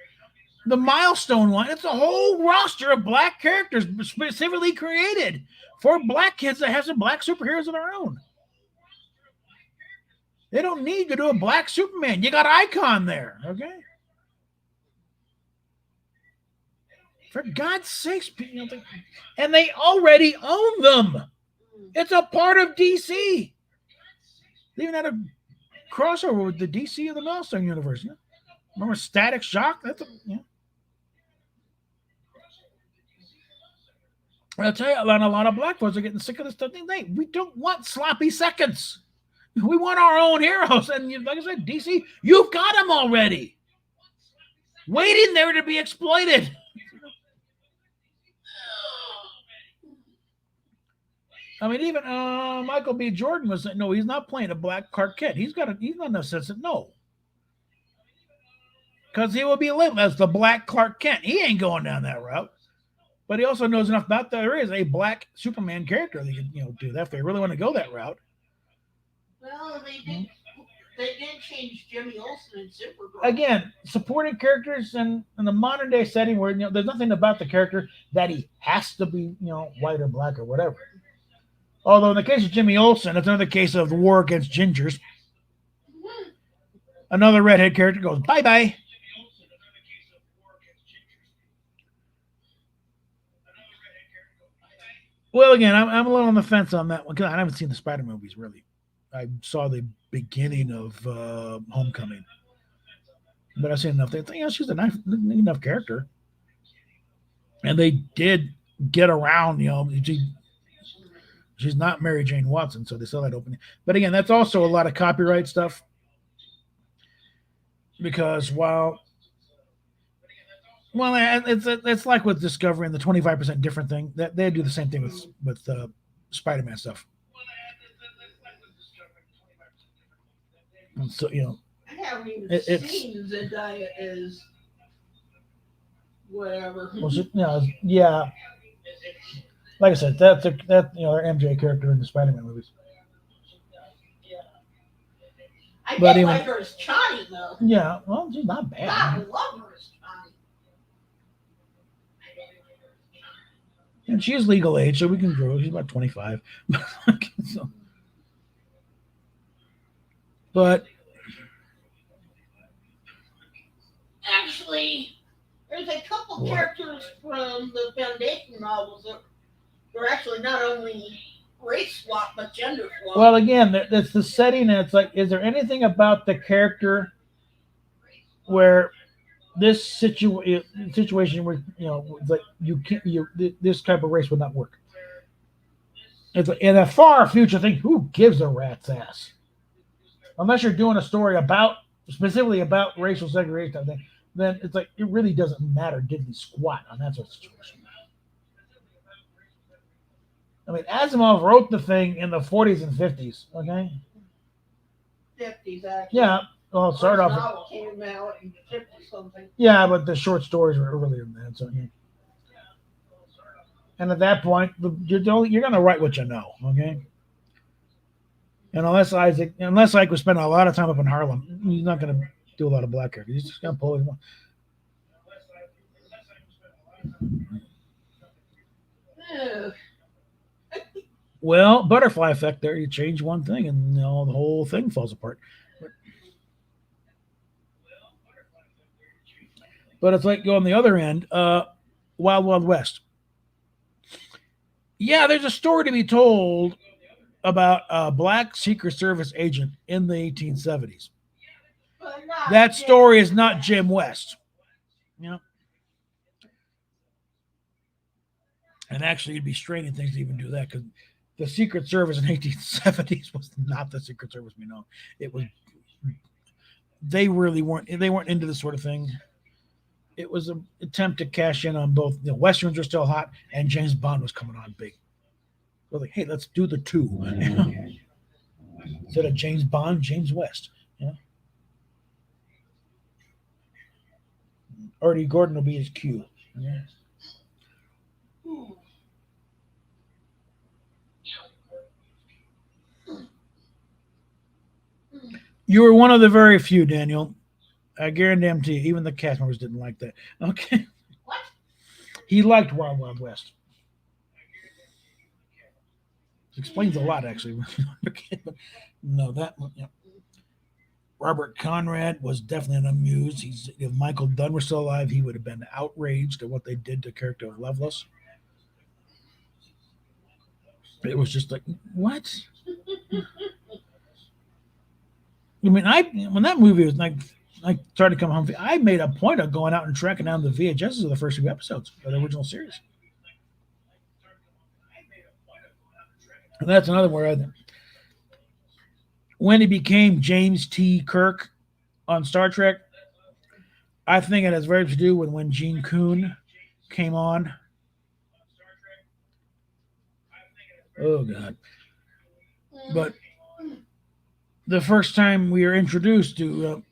the Milestone one. It's a whole roster of black characters specifically created for black kids that have some black superheroes of their own. They don't need to do a black Superman. You got Icon there, okay? For God's sakes, and they already own them. It's a part of DC. They even had a crossover with the DC of the Milestone universe. Remember Static Shock? I'll tell you, a lot of black folks are getting sick of this stuff. We don't want sloppy seconds. We want our own heroes. And like I said, DC, you've got them already. Waiting there to be exploited. I mean, even Michael B. Jordan was saying, no, he's not playing a black Clark Kent. He's got enough sense that no. Because he will be labeled as the black Clark Kent. He ain't going down that route. But he also knows enough about that there is a black Superman character that you can do that if they really want to go that route. Well, they did. They did change Jimmy Olsen and Supergirl. Again, supporting characters in the modern day setting where there's nothing about the character that he has to be white or black or whatever. Although in the case of Jimmy Olsen, it's another case of the war against gingers. Another redhead character goes bye-bye. Well, again, I'm a little on the fence on that one because I haven't seen the Spider movies really. I saw the beginning of Homecoming, but I've seen enough. She's a nice enough character, and they did get around. She's not Mary Jane Watson, so they still had opening. But again, that's also a lot of copyright stuff because it's like with Discovery and the 25% different thing. That they do the same thing with Spider-Man stuff. And so I haven't even seen Zendaya as whatever. Well, yeah. Like I said, that's her MJ character in the Spider-Man movies. I did like her as Chani though. Yeah, well, she's not bad. God, I love her as Chani. And she's legal age, so we can grow. She's about 25. So, but actually, there's a couple characters from the Foundation novels that are actually not only race swap but gender swap. Well, again, that's the setting. And it's like, is there anything about the character where this situation where it's like you can't this type of race would not work? It's like, in a far future thing. Who gives a rat's ass? Unless you're doing a story specifically about racial segregation thing, then it's like it really doesn't matter diddly squat on that sort of situation. I mean, Asimov wrote the thing in the 40s and 50s. Okay. 50s actually. Yeah. Well, it started off. Novel came out in 50 something. Yeah, but the short stories were earlier than that. So, yeah. And at that point, you're going to write what you know. Okay. And unless Ike was spending a lot of time up in Harlem, he's not going to do a lot of black characters. He's just going to pull it. Well, butterfly effect there. You change one thing and the whole thing falls apart. But it's like go on the other end, Wild Wild West. Yeah, there's a story to be told about a black Secret Service agent in the 1870s. That story is not Jim West. And actually, you'd be straining things to even do that because the Secret Service in the 1870s was not the Secret Service we know. It was. They really weren't. They weren't into this sort of thing. It was an attempt to cash in on both. Westerns were still hot, and James Bond was coming on big. So like, hey, let's do the two. Instead of James Bond, James West. Artie Gordon will be his Q. Yeah. You were one of the very few, Daniel. I guarantee you, even the cast members didn't like that. Okay. What? He liked Wild Wild West. It explains a lot, actually. No, that one. Yeah. Robert Conrad was definitely amused. If Michael Dunn were still alive, he would have been outraged at what they did to the character of Loveless. It was just like, what? I mean, when that movie was like, I started to come home, I made a point of going out and tracking down the VHSs of the first few episodes of the original series. And that's another where when he became James T. Kirk on Star Trek, I think it has very much to do with when Gene Coon came on. Oh, God. But the first time we were introduced to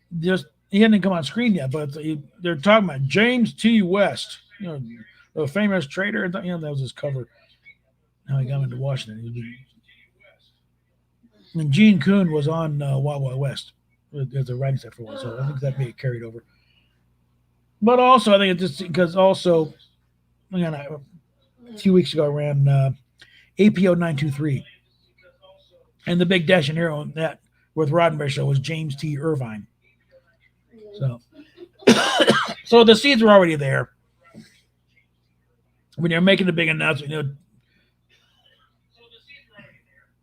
he hadn't come on screen yet, but they're talking about James T. West, a famous trader. That was his cover. How he got into Washington. And Gene Coon was on Wild Wild West. as a writing set for one. So I think that may get carried over. But also, I think it's just because also, again, a few weeks ago I ran APO 923, and the big dash and hero on that with Roddenberry show was James T. Irvine. So, so the seeds were already there. When you're making a big announcement,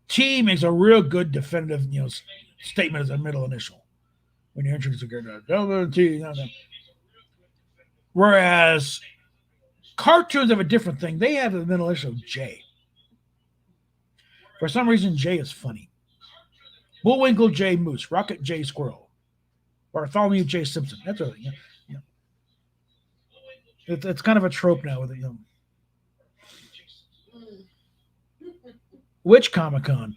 T makes a real good definitive, statement as a middle initial when you're introducing a T. Whereas cartoons have a different thing. They have a middle initial J. For some reason, J is funny. Bullwinkle J. Moose, Rocket J. Squirrel, Bartholomew J. Simpson. That's really, it's kind of a trope now with it. Which Comic-Con?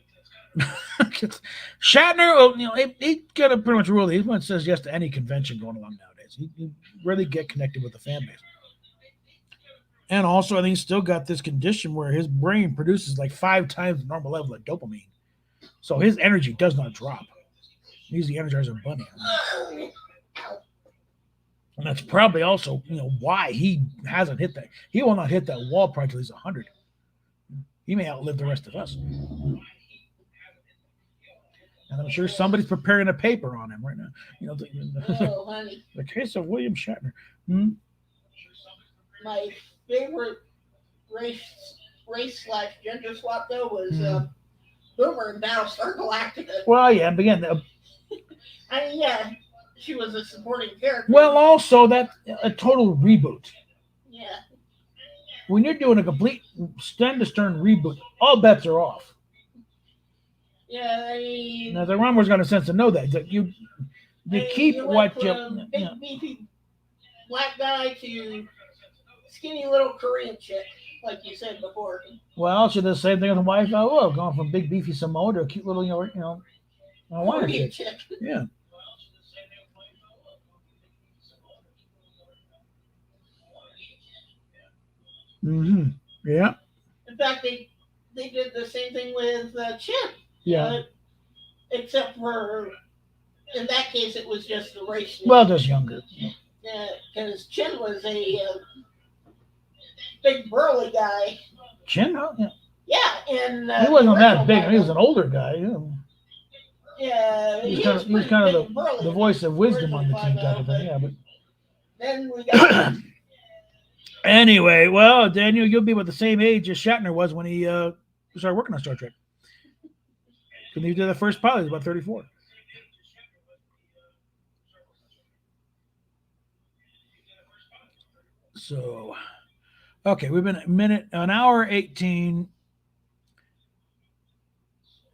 Shatner, he got a pretty much rule. He says yes to any convention going along nowadays. He really get connected with the fan base. And also, I think he's still got this condition where his brain produces like 5 times the normal level of dopamine. So his energy does not drop. He's the Energizer Bunny. And that's probably also, why he hasn't hit that. He will not hit that wall probably until he's 100. He may outlive the rest of us. And I'm sure somebody's preparing a paper on him right now. Honey. The case of William Shatner. My favorite race / gender swap though was Boomer in Battlestar Galactica. Well, yeah, but again, yeah, she was a supporting character. well, also that a total reboot. Yeah. When you're doing a complete stem to stern reboot, all bets are off. Yeah, I mean, now the Rummer's got a sense to know that you keep what you big beefy black guy to skinny little Korean chick, like you said before. Well, she does the same thing with the wife. Oh, going from big beefy Samoa to a cute little Hawaiian chick. Yeah. Mm-hmm. Yeah. In fact, they did the same thing with Chin. Yeah. Except for, in that case, it was just the race. Well, just younger. Yeah, because Chin was a big burly guy. Chin? Oh, yeah. Yeah, and he wasn't that big. He was an older guy. Yeah, he was kind of the voice of wisdom on the team type of thing. Yeah, but then we got. Anyway, well, Daniel, you'll be about the same age as Shatner was when he started working on Star Trek. When he did the first pilot, he was about 34. So, okay, we've been an hour 18.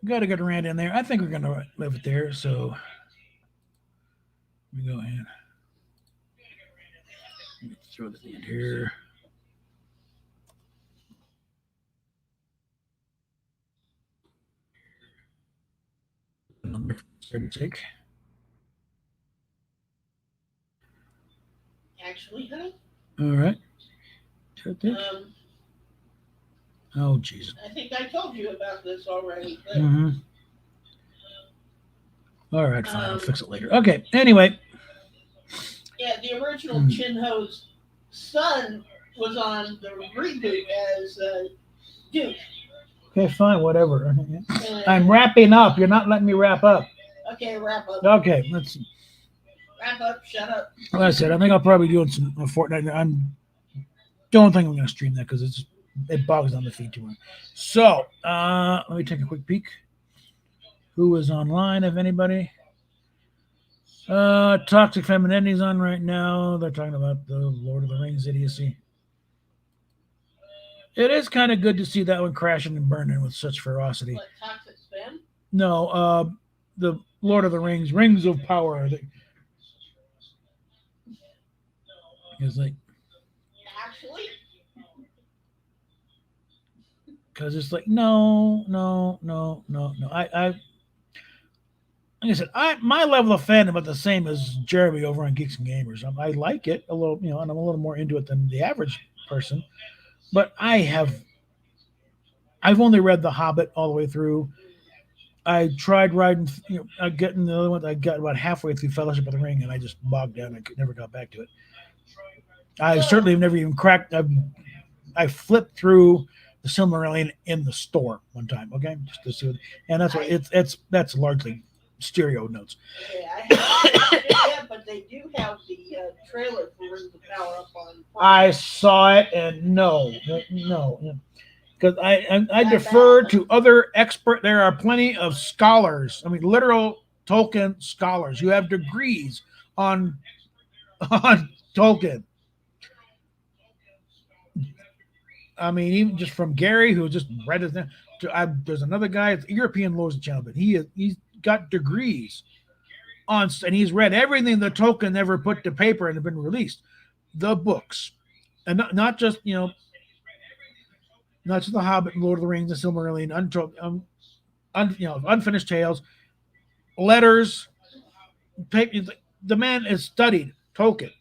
Got to get Rand in there. I think we're going to leave it there. So, let me go ahead. Throw this in here. Number 36. Actually, honey. All right. Oh, Jesus. I think I told you about this already. But, All right, fine. I'll fix it later. Okay. Anyway. Yeah, the original Chin Ho's son was on the reboot as Duke. Okay, fine. Whatever. I'm wrapping up. You're not letting me wrap up. Okay, wrap up. Okay, let's see. Wrap up. Shut up. Like I said, I think I'll probably be doing some Fortnite. Don't think I'm going to stream that because it bogs down the feed too much. So let me take a quick peek. Who is online? If anybody. Toxic Femininity's on right now. They're talking about the Lord of the Rings idiocy. It is kind of good to see that one crashing and burning with such ferocity. What, Toxic Spam? No, the Lord of the Rings, Rings of Power. It's like, actually, because it's like no. Like I said, my level of fandom is the same as Jeremy over on Geeks and Gamers. I like it a little, and I'm a little more into it than the average person. But I've only read The Hobbit all the way through. I tried riding, I getting the other one. I got about halfway through Fellowship of the Ring, and I just bogged down. Never got back to it. I certainly have never even cracked. I flipped through the Silmarillion in the store one time. Okay, just to see, and that's what that's largely stereo notes. Yeah, I haven't seen it yet, but they do have the trailer for Rings of Power up on. I saw it, and no, because I defer to other expert. There are plenty of scholars. I mean, literal Tolkien scholars who have degrees on Tolkien. I mean, even just from Gary, who just read it. There's another guy, it's European Lords Channel, but he's got degrees on, and he's read everything that Tolkien ever put to paper and have been released, the books, and not just not just the Hobbit, and Lord of the Rings, the Silmarillion, unfinished tales, letters, paper. The man has studied Tolkien,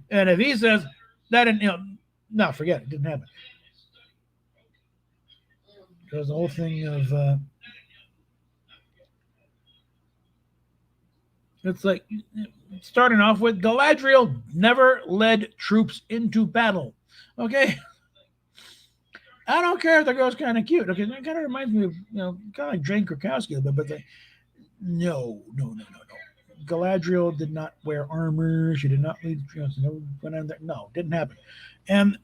and if he says that, no, forget it. Didn't happen. Because the whole thing of it's like starting off with Galadriel never led troops into battle. Okay, I don't care if the girl's kind of cute. Okay, that kind of reminds me of kind of like Jane Krakowski a little bit, but no. Galadriel did not wear armor. She did not lead. No, didn't happen. And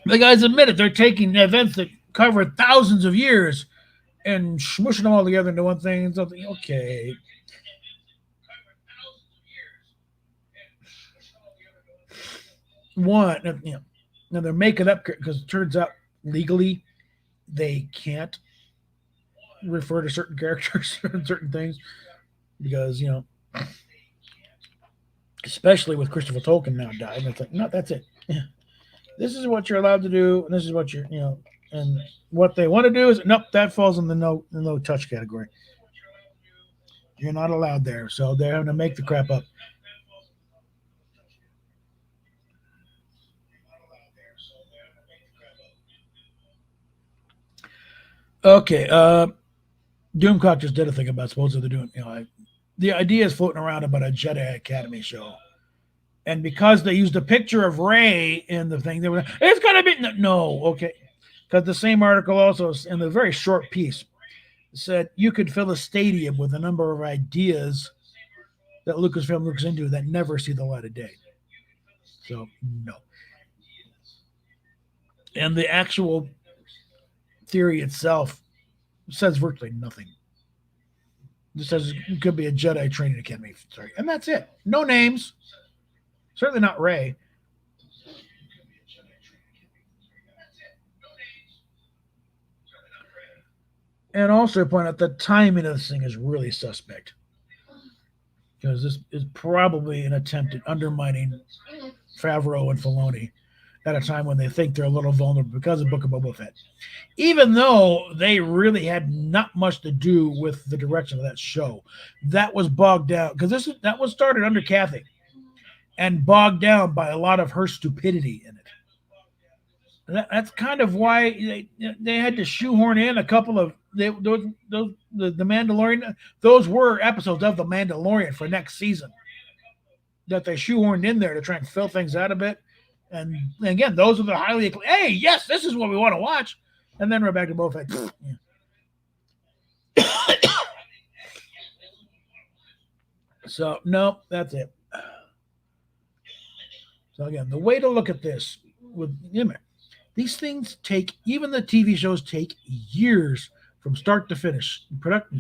the guys admit it. They're taking events that cover thousands of years and smushing them all together into one thing. And something. Okay. One, now they're making up because it turns out legally they can't refer to certain characters and certain things because especially with Christopher Tolkien now died, and it's like, no, that's it. This is what you're allowed to do, and this is what you're and what they want to do is nope, that falls in the no touch category. You're not allowed there, so they're having to make the crap up. Okay, Doomcock just did a thing about supposedly doing, the idea is floating around about a Jedi Academy show. And because they used a picture of Rey in the thing, they were, it's going to be, no, okay. Because the same article also, in the very short piece, said you could fill a stadium with a number of ideas that Lucasfilm looks into that never see the light of day. So, no. And the actual theory itself says virtually nothing. It says it could be a Jedi training academy. Sorry. And that's it. No names. Certainly not Rey. And also point out the timing of this thing is really suspect. Because this is probably an attempt at undermining Favreau and Filoni at a time when they think they're a little vulnerable because of Book of Boba Fett. Even though they really had not much to do with the direction of that show. That was bogged down, because that was started under Kathy and bogged down by a lot of her stupidity in it. That's kind of why they had to shoehorn in a couple of the Mandalorian. Those were episodes of The Mandalorian for next season that they shoehorned in there to try and fill things out a bit. And again, those are the highly acclaimed. Hey, yes, this is what we want to watch. And then we're back to Boba Fett. So, no, that's it. So again, the way to look at this with these things take, even the TV shows take years from start to finish.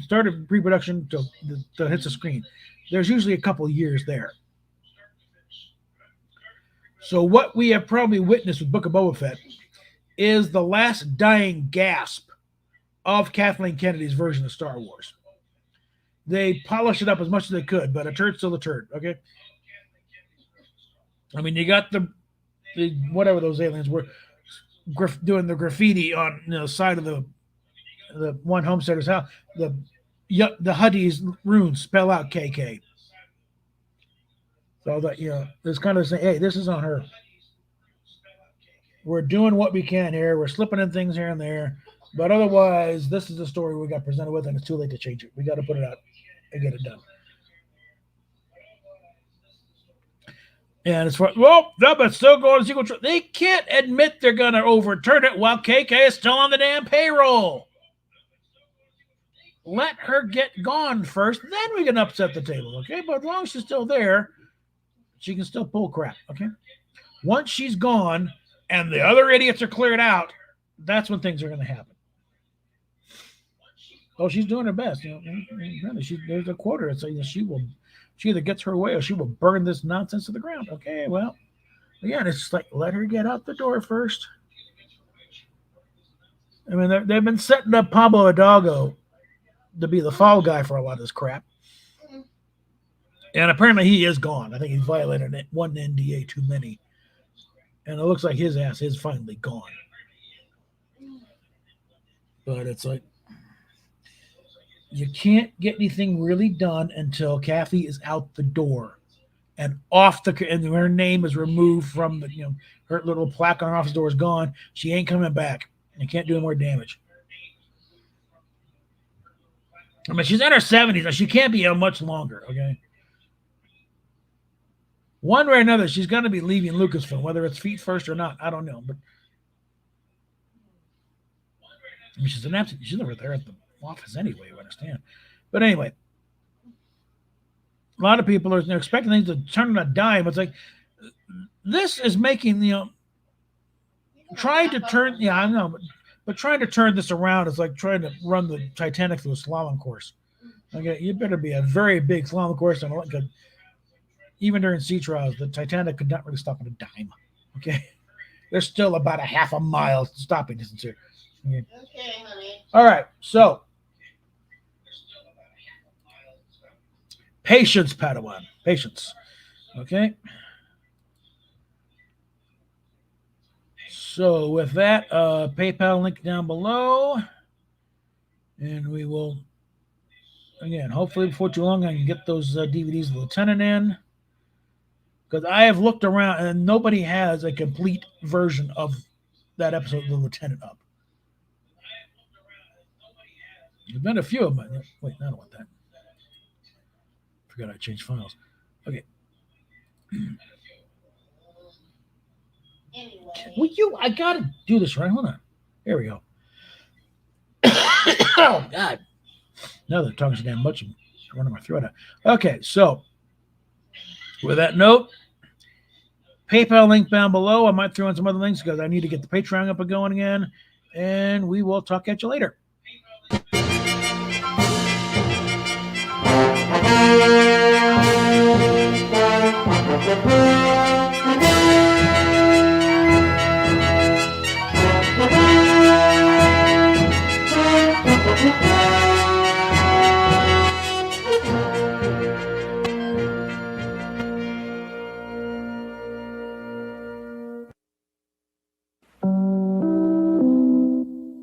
Start of pre-production to hits the screen. There's usually a couple years there. So what we have probably witnessed with Book of Boba Fett is the last dying gasp of Kathleen Kennedy's version of Star Wars. They polished it up as much as they could, but a turd's still a turd, okay? I mean, you got the whatever those aliens were doing the graffiti on the side of the one homesteader's house. The Huddy's runes spell out KK. So that it's kind of saying, hey, this is on her. We're doing what we can here. We're slipping in things here and there. But otherwise, this is the story we got presented with, and it's too late to change it. We got to put it out and get it done. And as far but still going to sequel. They can't admit they're going to overturn it while KK is still on the damn payroll. Let her get gone first, then we can upset the table, okay? But as long as she's still there, she can still pull crap, okay? Once she's gone and the other idiots are cleared out, that's when things are going to happen. Oh, she's doing her best. There's a quota that says she either gets her way or she will burn this nonsense to the ground. Okay, well, again, it's just like, let her get out the door first. I mean, they've been setting up Pablo Hidalgo to be the fall guy for a lot of this crap. And apparently he is gone. I think he's violated one NDA too many. And it looks like his ass is finally gone. But it's like, you can't get anything really done until Kathy is out the door and and her name is removed from the, her little plaque on her office door is gone. She ain't coming back. You can't do any more damage. I mean, she's in her 70s. She can't be out much longer, okay? One way or another, she's going to be leaving Lucasfilm, whether it's feet first or not. I don't know. But I mean, she's never there at the office anyway, you understand. But anyway, a lot of people are expecting things to turn on a dime. It's like, this is making, trying to turn, I know, but trying to turn this around is like trying to run the Titanic through a slalom course. Okay, you better be a very big slalom course. And even during sea trials, the Titanic could not really stop at a dime. Okay, there's still about a half a mile stopping distance here. Okay, honey. All right, so patience, Padawan, patience. Okay. So with that, PayPal link down below, and we will, again, hopefully before too long, I can get those DVDs of the Lieutenant in, because I have looked around and nobody has a complete version of that episode of the Lieutenant up. There's been a few of them. Wait, I don't want that. Forgot I changed files. Okay. Anyway. I gotta do this right. Hold on. There we go. Oh God. Now they're talking so damn much and running my throat out. Okay, so with that note, PayPal link down below. I might throw in some other links because I need to get the Patreon up and going again. And we will talk at you later.